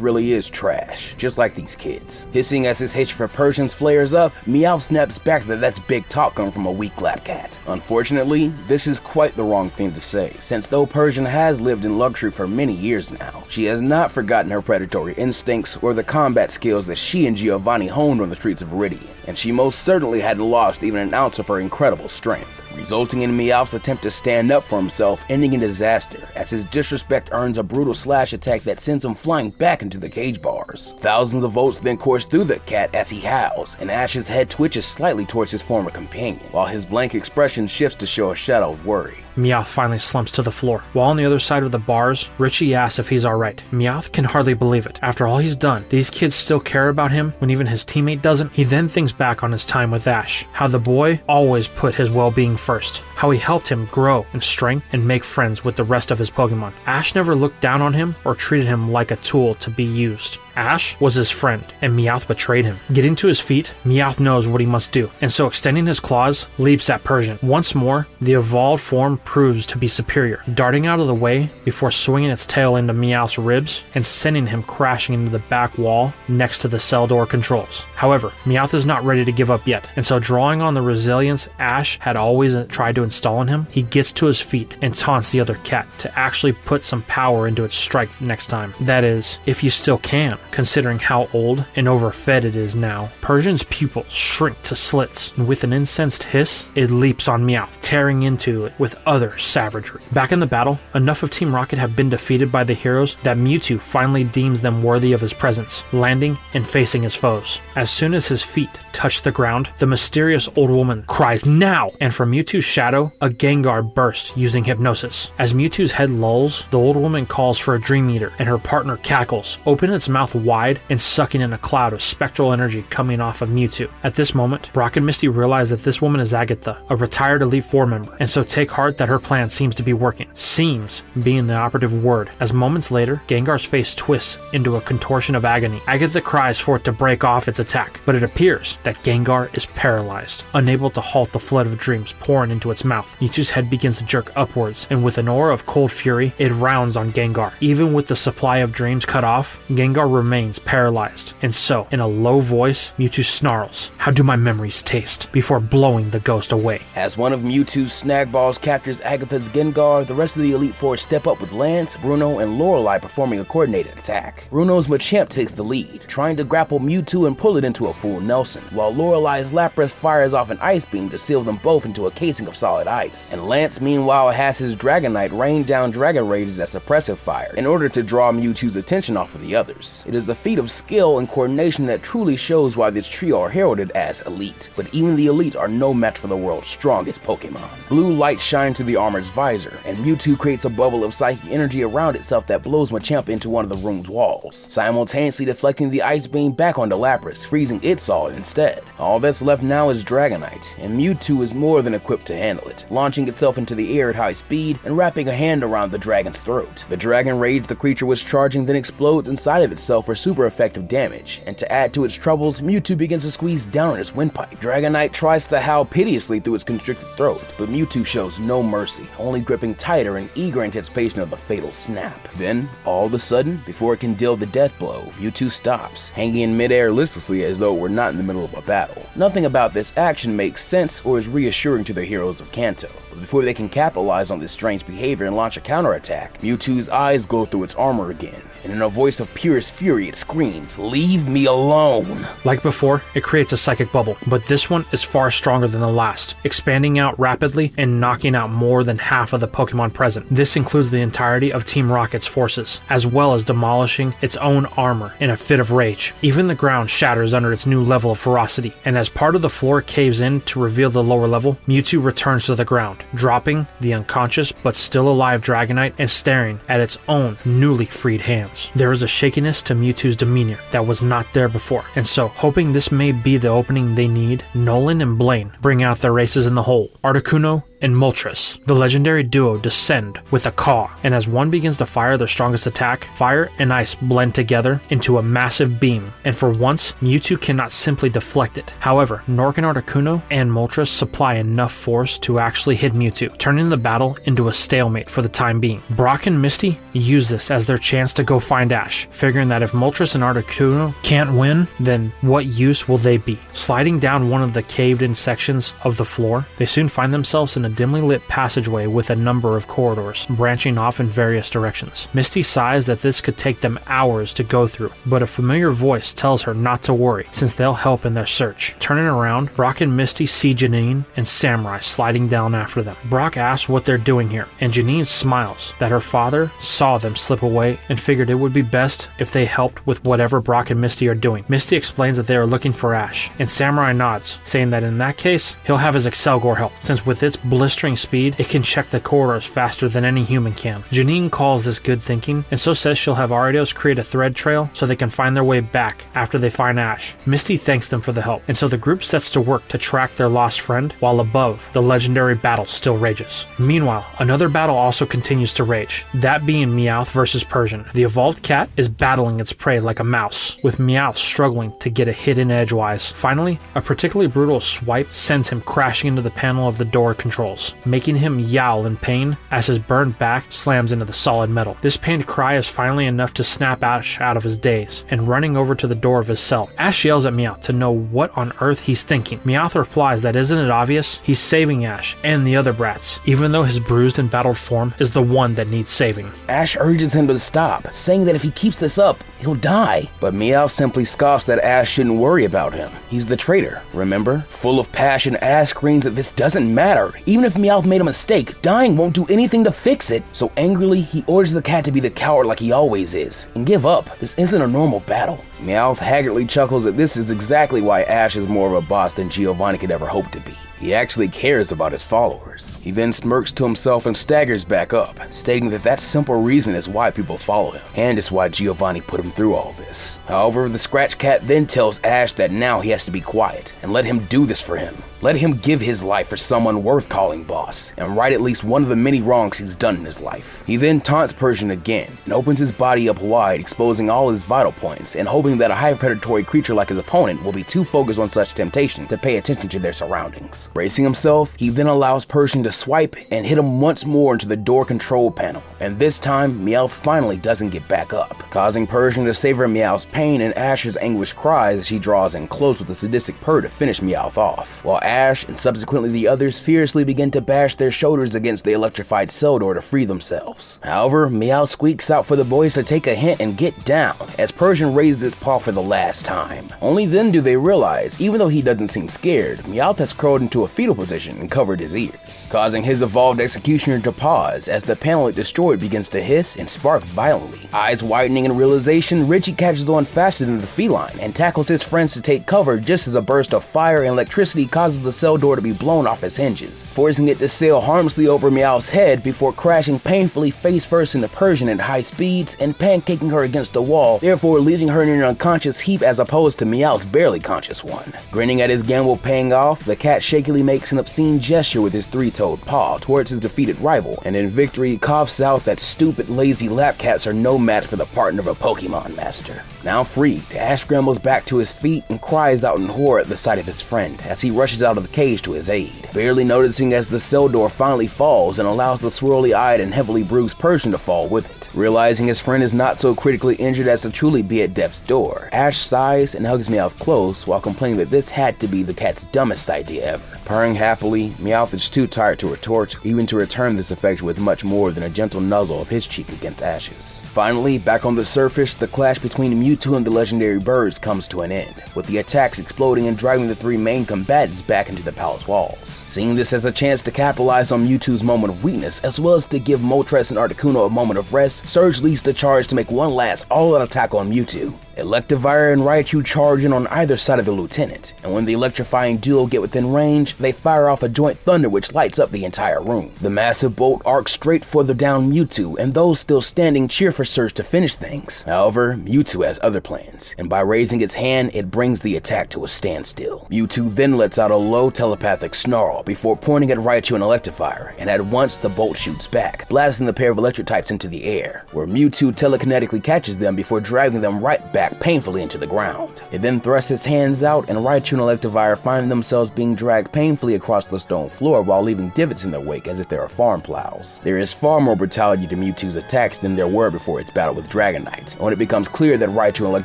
really is trash, just like these kids. Hissing as his hatred for Persians flares up, Meowth snaps back that that's big talk coming from a weak lap cat. Unfortunately, this is quite the wrong thing to say, since though Persian has lived in luxury for many years now, she has not forgotten her predatory instincts or the combat skills that she and Giovanni honed on the streets of Viridian, and she most certainly hadn't lost even an ounce of her incredible strength, resulting in Meowth's attempt to stand up for himself ending in disaster, as his disrespect earns a brutal slash attack that sends him flying back into the cage bars. Thousands of volts then course through the cat as he howls, and Ash's head twitches slightly towards his former companion, while his blank expression shifts to show a shadow of worry. Meowth finally slumps to the floor. While on the other side of the bars, Richie asks if he's alright. Meowth can hardly believe it. After all he's done, these kids still care about him when even his teammate doesn't. He then thinks back on his time with Ash, how the boy always put his well-being first, how he helped him grow in strength and make friends with the rest of his Pokemon. Ash never looked down on him or treated him like a tool to be used. Ash was his friend, and Meowth betrayed him. Getting to his feet, Meowth knows what he must do, and so extending his claws, leaps at Persian. Once more, the evolved form proves to be superior, darting out of the way before swinging its tail into Meowth's ribs and sending him crashing into the back wall next to the cell door controls. However, Meowth is not ready to give up yet, and so drawing on the resilience Ash had always tried to install in him, he gets to his feet and taunts the other cat to actually put some power into its strike next time. That is, if you still can, considering how old and overfed it is now. Persian's pupils shrink to slits, and with an incensed hiss, it leaps on Meowth, tearing into it with other savagery. Back in the battle, enough of Team Rocket have been defeated by the heroes that Mewtwo finally deems them worthy of his presence, landing and facing his foes. As soon as his feet touch the ground, the mysterious old woman cries, "Now!" And from Mewtwo's shadow, a Gengar bursts using hypnosis. As Mewtwo's head lulls, the old woman calls for a Dream Eater, and her partner cackles, opening its mouth wide and sucking in a cloud of spectral energy coming off of Mewtwo. At this moment, Brock and Misty realize that this woman is Agatha, a retired Elite Four member, and so take heart that her plan seems to be working. Seems being the operative word, as moments later, Gengar's face twists into a contortion of agony. Agatha cries for it to break off its attack, but it appears that Gengar is paralyzed, unable to halt the flood of dreams pouring into its mouth. Mewtwo's head begins to jerk upwards, and with an aura of cold fury, it rounds on Gengar. Even with the supply of dreams cut off, Gengar remains paralyzed, and so, in a low voice, Mewtwo snarls, "How do my memories taste?" before blowing the ghost away. As one of Mewtwo's snag balls captures Agatha's Gengar, the rest of the Elite Four step up with Lance, Bruno, and Lorelei performing a coordinated attack. Bruno's Machamp takes the lead, trying to grapple Mewtwo and pull it into a full Nelson, while Lorelei's Lapras fires off an ice beam to seal them both into a casing of solid ice. And Lance, meanwhile, has his Dragonite rain down Dragon Rages as suppressive fire in order to draw Mewtwo's attention off of the others. It is a feat of skill and coordination that truly shows why this trio are heralded as elite, but even the elite are no match for the world's strongest Pokemon. Blue light shines through the armor's visor, and Mewtwo creates a bubble of psychic energy around itself that blows Machamp into one of the room's walls, simultaneously deflecting the ice beam back onto Lapras, freezing it solid instead. All that's left now is Dragonite, and Mewtwo is more than equipped to handle it, launching itself into the air at high speed and wrapping a hand around the dragon's throat. The Dragon Rage the creature was charging then explodes inside of itself for super effective damage, and to add to its troubles, Mewtwo begins to squeeze down on its windpipe. Dragonite tries to howl piteously through its constricted throat, but Mewtwo shows no mercy, only gripping tighter in eager anticipation of the fatal snap. Then, all of a sudden, before it can deal the death blow, Mewtwo stops, hanging in midair listlessly as though it were not in the middle of a battle. Nothing about this action makes sense or is reassuring to the heroes of Kanto. But before they can capitalize on this strange behavior and launch a counterattack, Mewtwo's eyes glow through its armor again, and in a voice of purest fury it screams, "Leave me alone!" Like before, it creates a psychic bubble, but this one is far stronger than the last, expanding out rapidly and knocking out more than half of the Pokemon present. This includes the entirety of Team Rocket's forces, as well as demolishing its own armor in a fit of rage. Even the ground shatters under its new level of ferocity, and as part of the floor caves in to reveal the lower level, Mewtwo returns to the ground, dropping the unconscious but still alive Dragonite and staring at its own newly freed hands. There is a shakiness to Mewtwo's demeanor that was not there before, and so, hoping this may be the opening they need, Nolan and Blaine bring out their races in the hole. Articuno and Moltres, the legendary duo, descend with a caw, and as one begins to fire their strongest attack, fire and ice blend together into a massive beam, and for once, Mewtwo cannot simply deflect it. However, Nork and Articuno and Moltres supply enough force to actually hit Mewtwo, turning the battle into a stalemate for the time being. Brock and Misty use this as their chance to go find Ash, figuring that if Moltres and Articuno can't win, then what use will they be? Sliding down one of the caved-in sections of the floor, they soon find themselves in a dimly lit passageway with a number of corridors, branching off in various directions. Misty sighs that this could take them hours to go through, but a familiar voice tells her not to worry, since they'll help in their search. Turning around, Brock and Misty see Janine and Samurai sliding down after them. Brock asks what they're doing here, and Janine smiles that her father saw them slip away and figured it would be best if they helped with whatever Brock and Misty are doing. Misty explains that they are looking for Ash, and Samurai nods, saying that in that case, he'll have his Excelgor help, since with its blistering speed, it can check the corridors faster than any human can. Janine calls this good thinking, and so says she'll have Ariados create a thread trail so they can find their way back after they find Ash. Misty thanks them for the help, and so the group sets to work to track their lost friend, while above, the legendary battle still rages. Meanwhile, another battle also continues to rage, that being Meowth versus Persian. The evolved cat is battling its prey like a mouse, with Meowth struggling to get a hit in edgewise. Finally, a particularly brutal swipe sends him crashing into the panel of the door controls, making him yowl in pain as his burned back slams into the solid metal. This pained cry is finally enough to snap Ash out of his daze, and running over to the door of his cell, Ash yells at Meowth to know what on earth he's thinking. Meowth replies that isn't it obvious? He's saving Ash and the other brats, even though his bruised and battled form is the one that needs saving. Ash urges him to stop, saying that if he keeps this up, he'll die. But Meowth simply scoffs that Ash shouldn't worry about him. He's the traitor, remember? Full of passion, Ash screams that this doesn't matter. Even if Meowth made a mistake, dying won't do anything to fix it. So angrily, he orders the cat to be the coward like he always is, and give up. This isn't a normal battle. Meowth haggardly chuckles that this is exactly why Ash is more of a boss than Giovanni could ever hope to be. He actually cares about his followers. He then smirks to himself and staggers back up, stating that that simple reason is why people follow him, and is why Giovanni put him through all this. However, the Scratch Cat then tells Ash that now he has to be quiet, and let him do this for him. Let him give his life for someone worth calling boss, and right at least one of the many wrongs he's done in his life. He then taunts Persian again, and opens his body up wide, exposing all his vital points, and hoping that a high predatory creature like his opponent will be too focused on such temptation to pay attention to their surroundings. Bracing himself, he then allows Persian to swipe and hit him once more into the door control panel, and this time, Meowth finally doesn't get back up, causing Persian to savor Meowth's pain and Ash's anguished cries as she draws in close with a sadistic purr to finish Meowth off, while Ash and subsequently the others fiercely begin to bash their shoulders against the electrified cell door to free themselves. However, Meowth squeaks out for the boys to take a hint and get down, as Persian raises its paw for the last time. Only then do they realize, even though he doesn't seem scared, Meowth has curled into a fetal position and covered his ears, causing his evolved executioner to pause as the panel it destroyed begins to hiss and spark violently. Eyes widening in realization, Richie catches on faster than the feline and tackles his friends to take cover just as a burst of fire and electricity causes the cell door to be blown off its hinges, forcing it to sail harmlessly over Meowth's head before crashing painfully face first into Persian at high speeds and pancaking her against the wall, therefore leaving her in an unconscious heap as opposed to Meowth's barely conscious one. Grinning at his gamble paying off, the cat shakily makes an obscene gesture with his three-toed paw towards his defeated rival, and in victory coughs out that stupid lazy lap cats are no match for the partner of a Pokémon master. Now freed, Ash scrambles back to his feet and cries out in horror at the sight of his friend as he rushes out of the cage to his aid, barely noticing as the cell door finally falls and allows the swirly-eyed and heavily bruised Persian to fall with it. Realizing his friend is not so critically injured as to truly be at death's door, Ash sighs and hugs Meowth close while complaining that this had to be the cat's dumbest idea ever. Purring happily, Meowth is too tired to retort, even to return this affection with much more than a gentle nuzzle of his cheek against Ash's. Finally, back on the surface, the clash between Mewtwo and the legendary birds comes to an end, with the attacks exploding and driving the three main combatants back into the palace walls. Seeing this as a chance to capitalize on Mewtwo's moment of weakness, as well as to give Moltres and Articuno a moment of rest, Surge leads the charge to make one last all-out attack on Mewtwo. Electivire and Raichu charge in on either side of the lieutenant, and when the electrifying duo get within range, they fire off a joint thunder which lights up the entire room. The massive bolt arcs straight for the downed Mewtwo, and those still standing cheer for Surge to finish things. However, Mewtwo has other plans, and by raising its hand, it brings the attack to a standstill. Mewtwo then lets out a low telepathic snarl before pointing at Raichu and Electivire, and at once the bolt shoots back, blasting the pair of electric types into the air, where Mewtwo telekinetically catches them before dragging them right back painfully into the ground. It then thrusts its hands out, and Raichu and Electivire find themselves being dragged painfully across the stone floor while leaving divots in their wake as if they are farm plows. There is far more brutality to Mewtwo's attacks than there were before its battle with Dragonite. When it becomes clear that Raichu and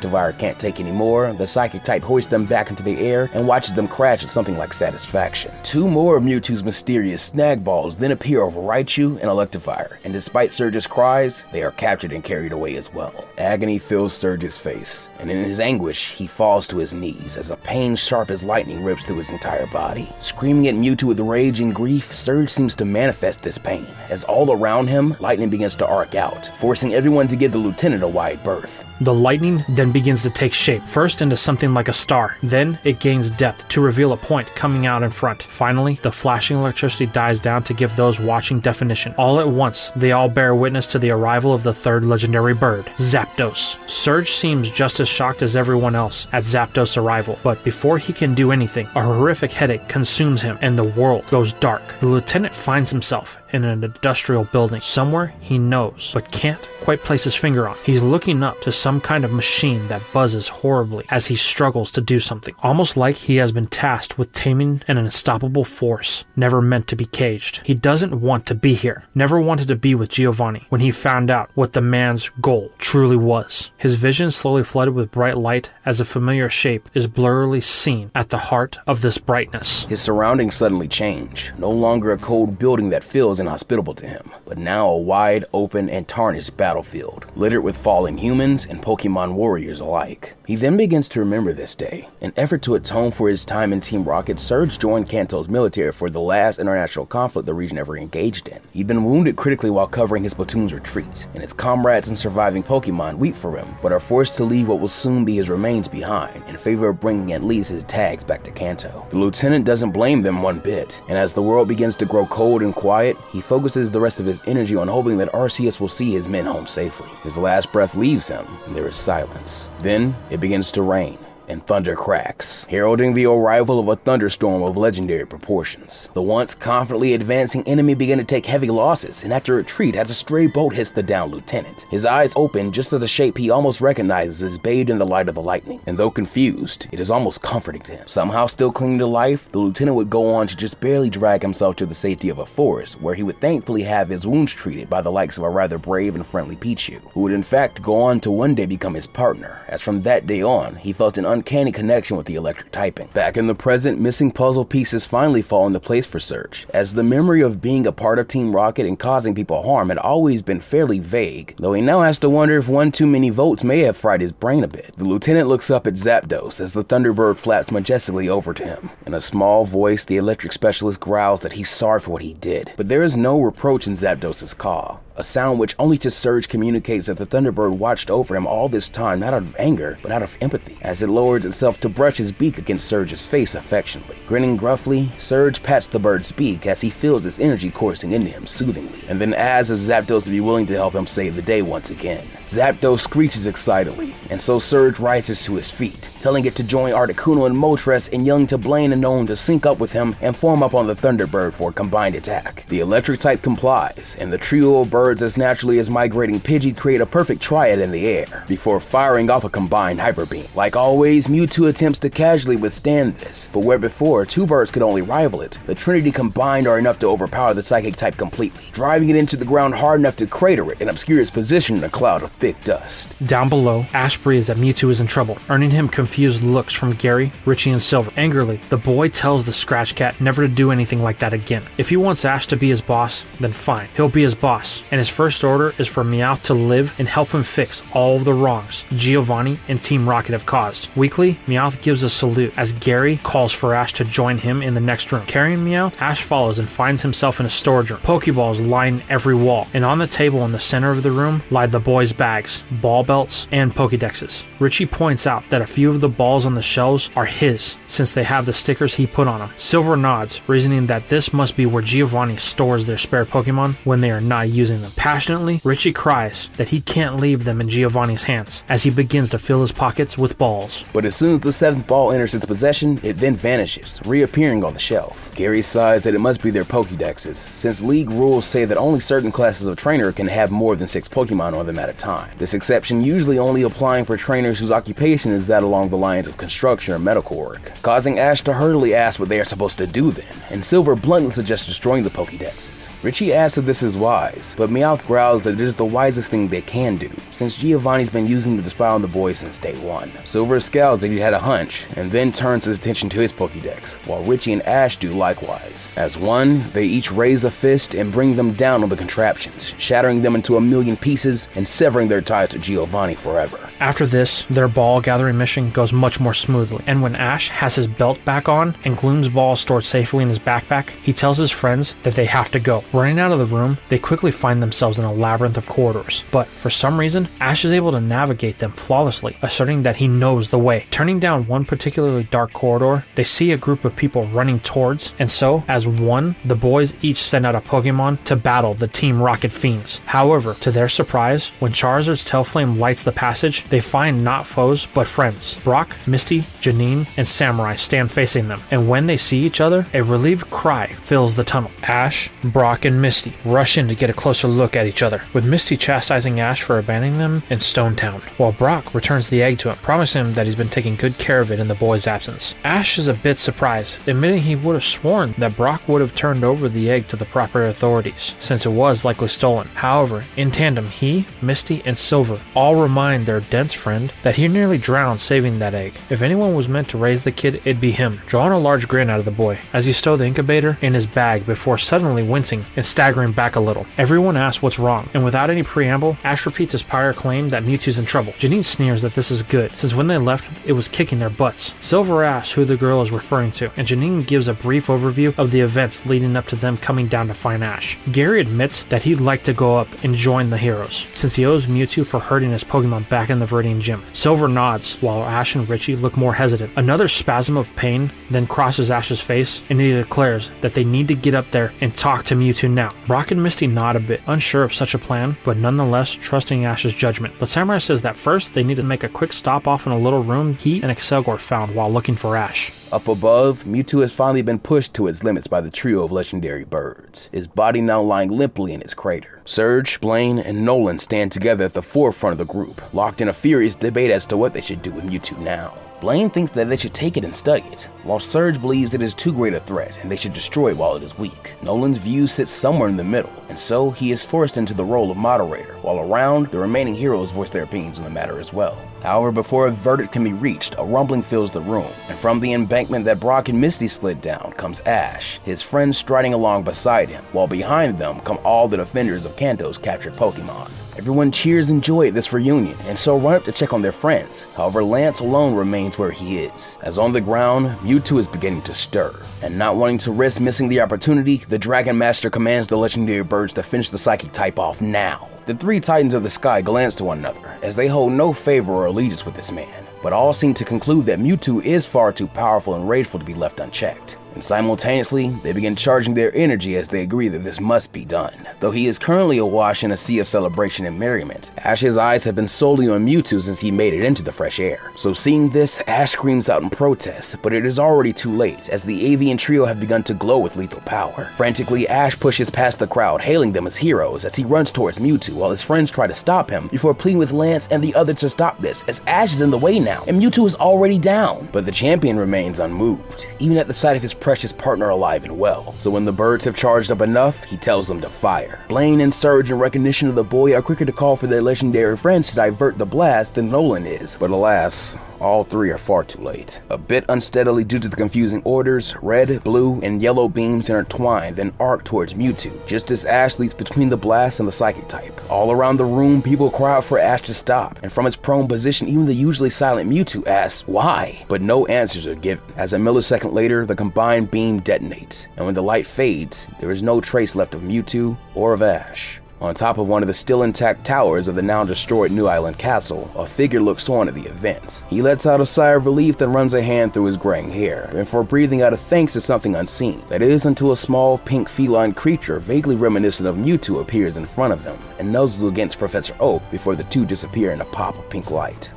Electivire can't take any more, the Psychic type hoists them back into the air and watches them crash with something like satisfaction. Two more of Mewtwo's mysterious snag balls then appear over Raichu and Electivire, and despite Surge's cries, they are captured and carried away as well. Agony fills Surge's face, and in his anguish, he falls to his knees as a pain sharp as lightning rips through his entire body. Screaming at Mewtwo with rage and grief, Surge seems to manifest this pain, as all around him, lightning begins to arc out, forcing everyone to give the lieutenant a wide berth. The lightning then begins to take shape, first into something like a star, then it gains depth to reveal a point coming out in front. Finally, the flashing electricity dies down to give those watching definition. All at once, they all bear witness to the arrival of the third legendary bird, Zapdos. Surge seems just as shocked as everyone else at Zapdos' arrival, but before he can do anything, a horrific headache consumes him and the world goes dark. The lieutenant finds himself in an industrial building, somewhere he knows, but can't quite place his finger on. He's looking up to some kind of machine that buzzes horribly as he struggles to do something, almost like he has been tasked with taming an unstoppable force, never meant to be caged. He doesn't want to be here, never wanted to be with Giovanni when he found out what the man's goal truly was. His vision slowly flooded with bright light as a familiar shape is blurrily seen at the heart of this brightness. His surroundings suddenly change, no longer a cold building that feels inhospitable to him, but now a wide, open, and tarnished battlefield, littered with fallen humans and Pokémon warriors alike. He then begins to remember this day. In effort to atone for his time in Team Rocket, Surge joined Kanto's military for the last international conflict the region ever engaged in. He'd been wounded critically while covering his platoon's retreat, and his comrades and surviving Pokémon weep for him, but are forced to leave what will soon be his remains behind in favor of bringing at least his tags back to Kanto. The lieutenant doesn't blame them one bit, and as the world begins to grow cold and quiet, he focuses the rest of his energy on hoping that Arceus will see his men home safely. His last breath leaves him, and there is silence. Then it begins to rain, and thunder cracks, heralding the arrival of a thunderstorm of legendary proportions. The once confidently advancing enemy began to take heavy losses, and after a retreat as a stray bolt hits the downed lieutenant. His eyes open just as a shape he almost recognizes is bathed in the light of the lightning, and though confused, it is almost comforting to him. Somehow still clinging to life, the lieutenant would go on to just barely drag himself to the safety of a forest, where he would thankfully have his wounds treated by the likes of a rather brave and friendly Pichu, who would in fact go on to one day become his partner, as from that day on, he felt an uncanny connection with the electric typing. Back in the present, missing puzzle pieces finally fall into place for Surge, as the memory of being a part of Team Rocket and causing people harm had always been fairly vague, though he now has to wonder if one too many votes may have fried his brain a bit. The lieutenant looks up at Zapdos as the Thunderbird flaps majestically over to him. In a small voice, the electric specialist growls that he's sorry for what he did, but there is no reproach in Zapdos' call, a sound which only to Surge communicates that the Thunderbird watched over him all this time not out of anger, but out of empathy, as it lowers itself to brush his beak against Surge's face affectionately. Grinning gruffly, Surge pats the bird's beak as he feels its energy coursing into him soothingly, and then asks if Zapdos would be willing to help him save the day once again. Zapdos screeches excitedly, and so Surge rises to his feet, telling it to join Articuno and Moltres and yelling to Blaine and Nolan to sync up with him and form up on the Thunderbird for a combined attack. The electric type complies, and the trio of birds as naturally as migrating Pidgey create a perfect triad in the air, before firing off a combined Hyper Beam. Like always, Mewtwo attempts to casually withstand this, but where before two birds could only rival it, the Trinity combined are enough to overpower the Psychic type completely, driving it into the ground hard enough to crater it and obscure its position in a cloud of thick dust. Down below, Ash breathes that Mewtwo is in trouble, earning him confused looks from Gary, Richie, and Silver. Angrily, the boy tells the Scratch Cat never to do anything like that again. If he wants Ash to be his boss, then fine, he'll be his boss, and his first order is for Meowth to live and help him fix all of the wrongs Giovanni and Team Rocket have caused. Weakly, Meowth gives a salute as Gary calls for Ash to join him in the next room. Carrying Meowth, Ash follows and finds himself in a storage room. Pokeballs line every wall, and on the table in the center of the room lie the boys' bags, ball belts, and Pokedexes. Richie points out that a few of the balls on the shelves are his, since they have the stickers he put on them. Silver nods, reasoning that this must be where Giovanni stores their spare Pokemon when they are not using them. Passionately, Richie cries that he can't leave them in Giovanni's hands as he begins to fill his pockets with balls. But as soon as the 7th ball enters its possession, it then vanishes, reappearing on the shelf. Gary sighs that it must be their Pokedexes, since League rules say that only certain classes of trainer can have more than 6 Pokemon on them at a time. This exception usually only applying for trainers whose occupation is that along the lines of construction or medical work, causing Ash to hurriedly ask what they are supposed to do then, and Silver bluntly suggests destroying the Pokedexes. Richie asks if this is wise, but Meowth growls that it is the wisest thing they can do, since Giovanni's been using the spy on the boy since day one. Silver scowls that he had a hunch, and then turns his attention to his Pokedex, while Richie and Ash do likewise. As one, they each raise a fist and bring them down on the contraptions, shattering them into a million pieces and severing their ties to Giovanni forever. After this, their ball gathering mission goes much more smoothly, and when Ash has his belt back on and Gloom's ball stored safely in his backpack, he tells his friends that they have to go. Running out of the room, they quickly find themselves in a labyrinth of corridors, but for some reason, Ash is able to navigate them flawlessly, asserting that he knows the way. Turning down one particularly dark corridor, they see a group of people running towards, and so, as one, the boys each send out a Pokemon to battle the Team Rocket fiends. However, to their surprise, when Charizard's Tailflame lights the passage, they find not foes but friends. Brock, Misty, Janine, and Samurai stand facing them, and when they see each other, a relieved cry fills the tunnel. Ash, Brock, and Misty rush in to get a closer look at each other, with Misty chastising Ash for abandoning them in Stone Town, while Brock returns the egg to him, promising him that he's been taking good care of it in the boy's absence. Ash is a bit surprised, admitting he would have sworn that Brock would have turned over the egg to the proper authorities, since it was likely stolen. However, in tandem, he, Misty, and Silver all remind their dense friend that he nearly drowned saving that egg. If anyone was meant to raise the kid, it'd be him, drawing a large grin out of the boy as he stowed the incubator in his bag before suddenly wincing and staggering back a little. Everyone asks what's wrong, and without any preamble, Ash repeats his prior claim that Mewtwo's in trouble. Janine sneers that this is good, since when they left, it was kicking their butts. Silver asks who the girl is referring to, and Janine gives a brief overview of the events leading up to them coming down to find Ash. Gary admits that he'd like to go up and join the heroes, since he owes Mewtwo for hurting his Pokemon back in the Viridian Gym. Silver nods, while Ash and Richie look more hesitant. Another spasm of pain then crosses Ash's face, and he declares that they need to get up there and talk to Mewtwo now. Brock and Misty nod a bit, unsure of such a plan, but nonetheless trusting Ash's judgment. But Samurai says that first they need to make a quick stop off in a little room he and Excelgor found while looking for Ash. Up above, Mewtwo has finally been pushed to its limits by the trio of legendary birds, his body now lying limply in its crater. Surge, Blaine, and Nolan stand together at the forefront of the group, locked in a furious debate as to what they should do with Mewtwo now. Blaine thinks that they should take it and study it, while Surge believes it is too great a threat and they should destroy it while it is weak. Nolan's view sits somewhere in the middle, and so he is forced into the role of moderator, while around, the remaining heroes voice their opinions on the matter as well. However, before a verdict can be reached, a rumbling fills the room, and from the embankment that Brock and Misty slid down comes Ash, his friends striding along beside him, while behind them come all the defenders of Kanto's captured Pokemon. Everyone cheers and joy at this reunion, and so run up to check on their friends. However, Lance alone remains where he is, as on the ground, Mewtwo is beginning to stir. And not wanting to risk missing the opportunity, the Dragon Master commands the legendary birds to finish the Psychic type off now. The three Titans of the Sky glance to one another, as they hold no favor or allegiance with this man, but all seem to conclude that Mewtwo is far too powerful and rageful to be left unchecked. and simultaneously, they begin charging their energy as they agree that this must be done. Though he is currently awash in a sea of celebration and merriment, Ash's eyes have been solely on Mewtwo since he made it into the fresh air. So seeing this, Ash screams out in protest, but it is already too late, as the avian trio have begun to glow with lethal power. Frantically, Ash pushes past the crowd, hailing them as heroes as he runs towards Mewtwo while his friends try to stop him before pleading with Lance and the others to stop this, as Ash is in the way now, and Mewtwo is already down. But the champion remains unmoved, even at the sight of his precious partner alive and well. So when the birds have charged up enough, he tells them to fire. Blaine and Surge, in recognition of the boy, are quicker to call for their legendary friends to divert the blast than Nolan is. But alas, all three are far too late. A bit unsteadily due to the confusing orders, red, blue, and yellow beams intertwine, then arc towards Mewtwo, just as Ash leaps between the blast and the psychic type. All around the room, people cry out for Ash to stop, and from its prone position, even the usually silent Mewtwo asks, why? But no answers are given, as a millisecond later, the combined beam detonates, and when the light fades, there is no trace left of Mewtwo or of Ash. On top of one of the still intact towers of the now destroyed New Island Castle, a figure looks on at the events. He lets out a sigh of relief, then runs a hand through his graying hair, before breathing out a thanks to something unseen. That is, until a small pink feline creature vaguely reminiscent of Mewtwo appears in front of him and nuzzles against Professor Oak before the two disappear in a pop of pink light.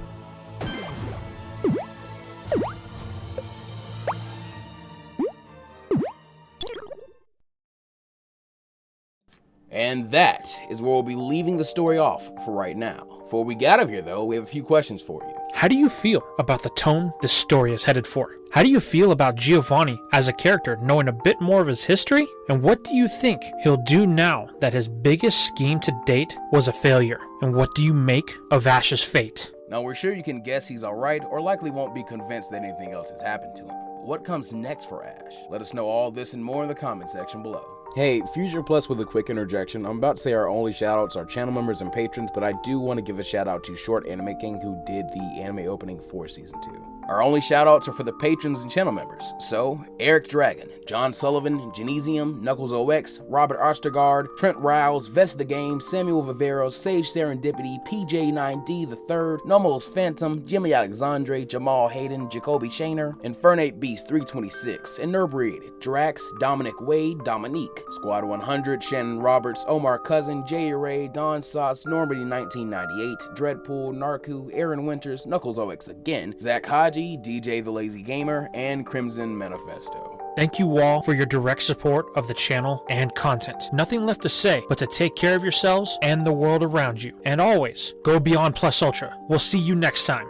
And that is where we'll be leaving the story off for right now. Before we get out of here though, we have a few questions for you. How do you feel about the tone this story is headed for? How do you feel about Giovanni as a character, knowing a bit more of his history? And what do you think he'll do now that his biggest scheme to date was a failure? And what do you make of Ash's fate? Now we're sure you can guess he's alright, or likely won't be convinced that anything else has happened to him. But what comes next for Ash? Let us know all this and more in the comment section below. Hey, Future Plus with a quick interjection. I'm about to say our only shoutouts are channel members and patrons, but I do want to give a shout out to Short Anime King, who did the anime opening for Season 2. Our only shoutouts are for the patrons and channel members. So, Eric Dragon, John Sullivan, Genesium, Knuckles OX, Robert Ostergaard, Trent Rouse, Vest the Game, Samuel Viveros, Sage Serendipity, PJ9D III, Nomalos Phantom, Jimmy Alexandre, Jamal Hayden, Jacoby Shaner, Infernate Beast 326, Inebriated, Drax, Dominic Wade, Dominique, Squad 100, Shannon Roberts, Omar Cousin, Jay Ray, Don Sots, Normandy 1998, Dreadpool, Narku, Aaron Winters, Knuckles OX again, Zach Haji, DJ the Lazy Gamer, and Crimson Manifesto. Thank you all for your direct support of the channel and content. Nothing left to say but to take care of yourselves and the world around you. And always, go beyond plus ultra. We'll see you next time.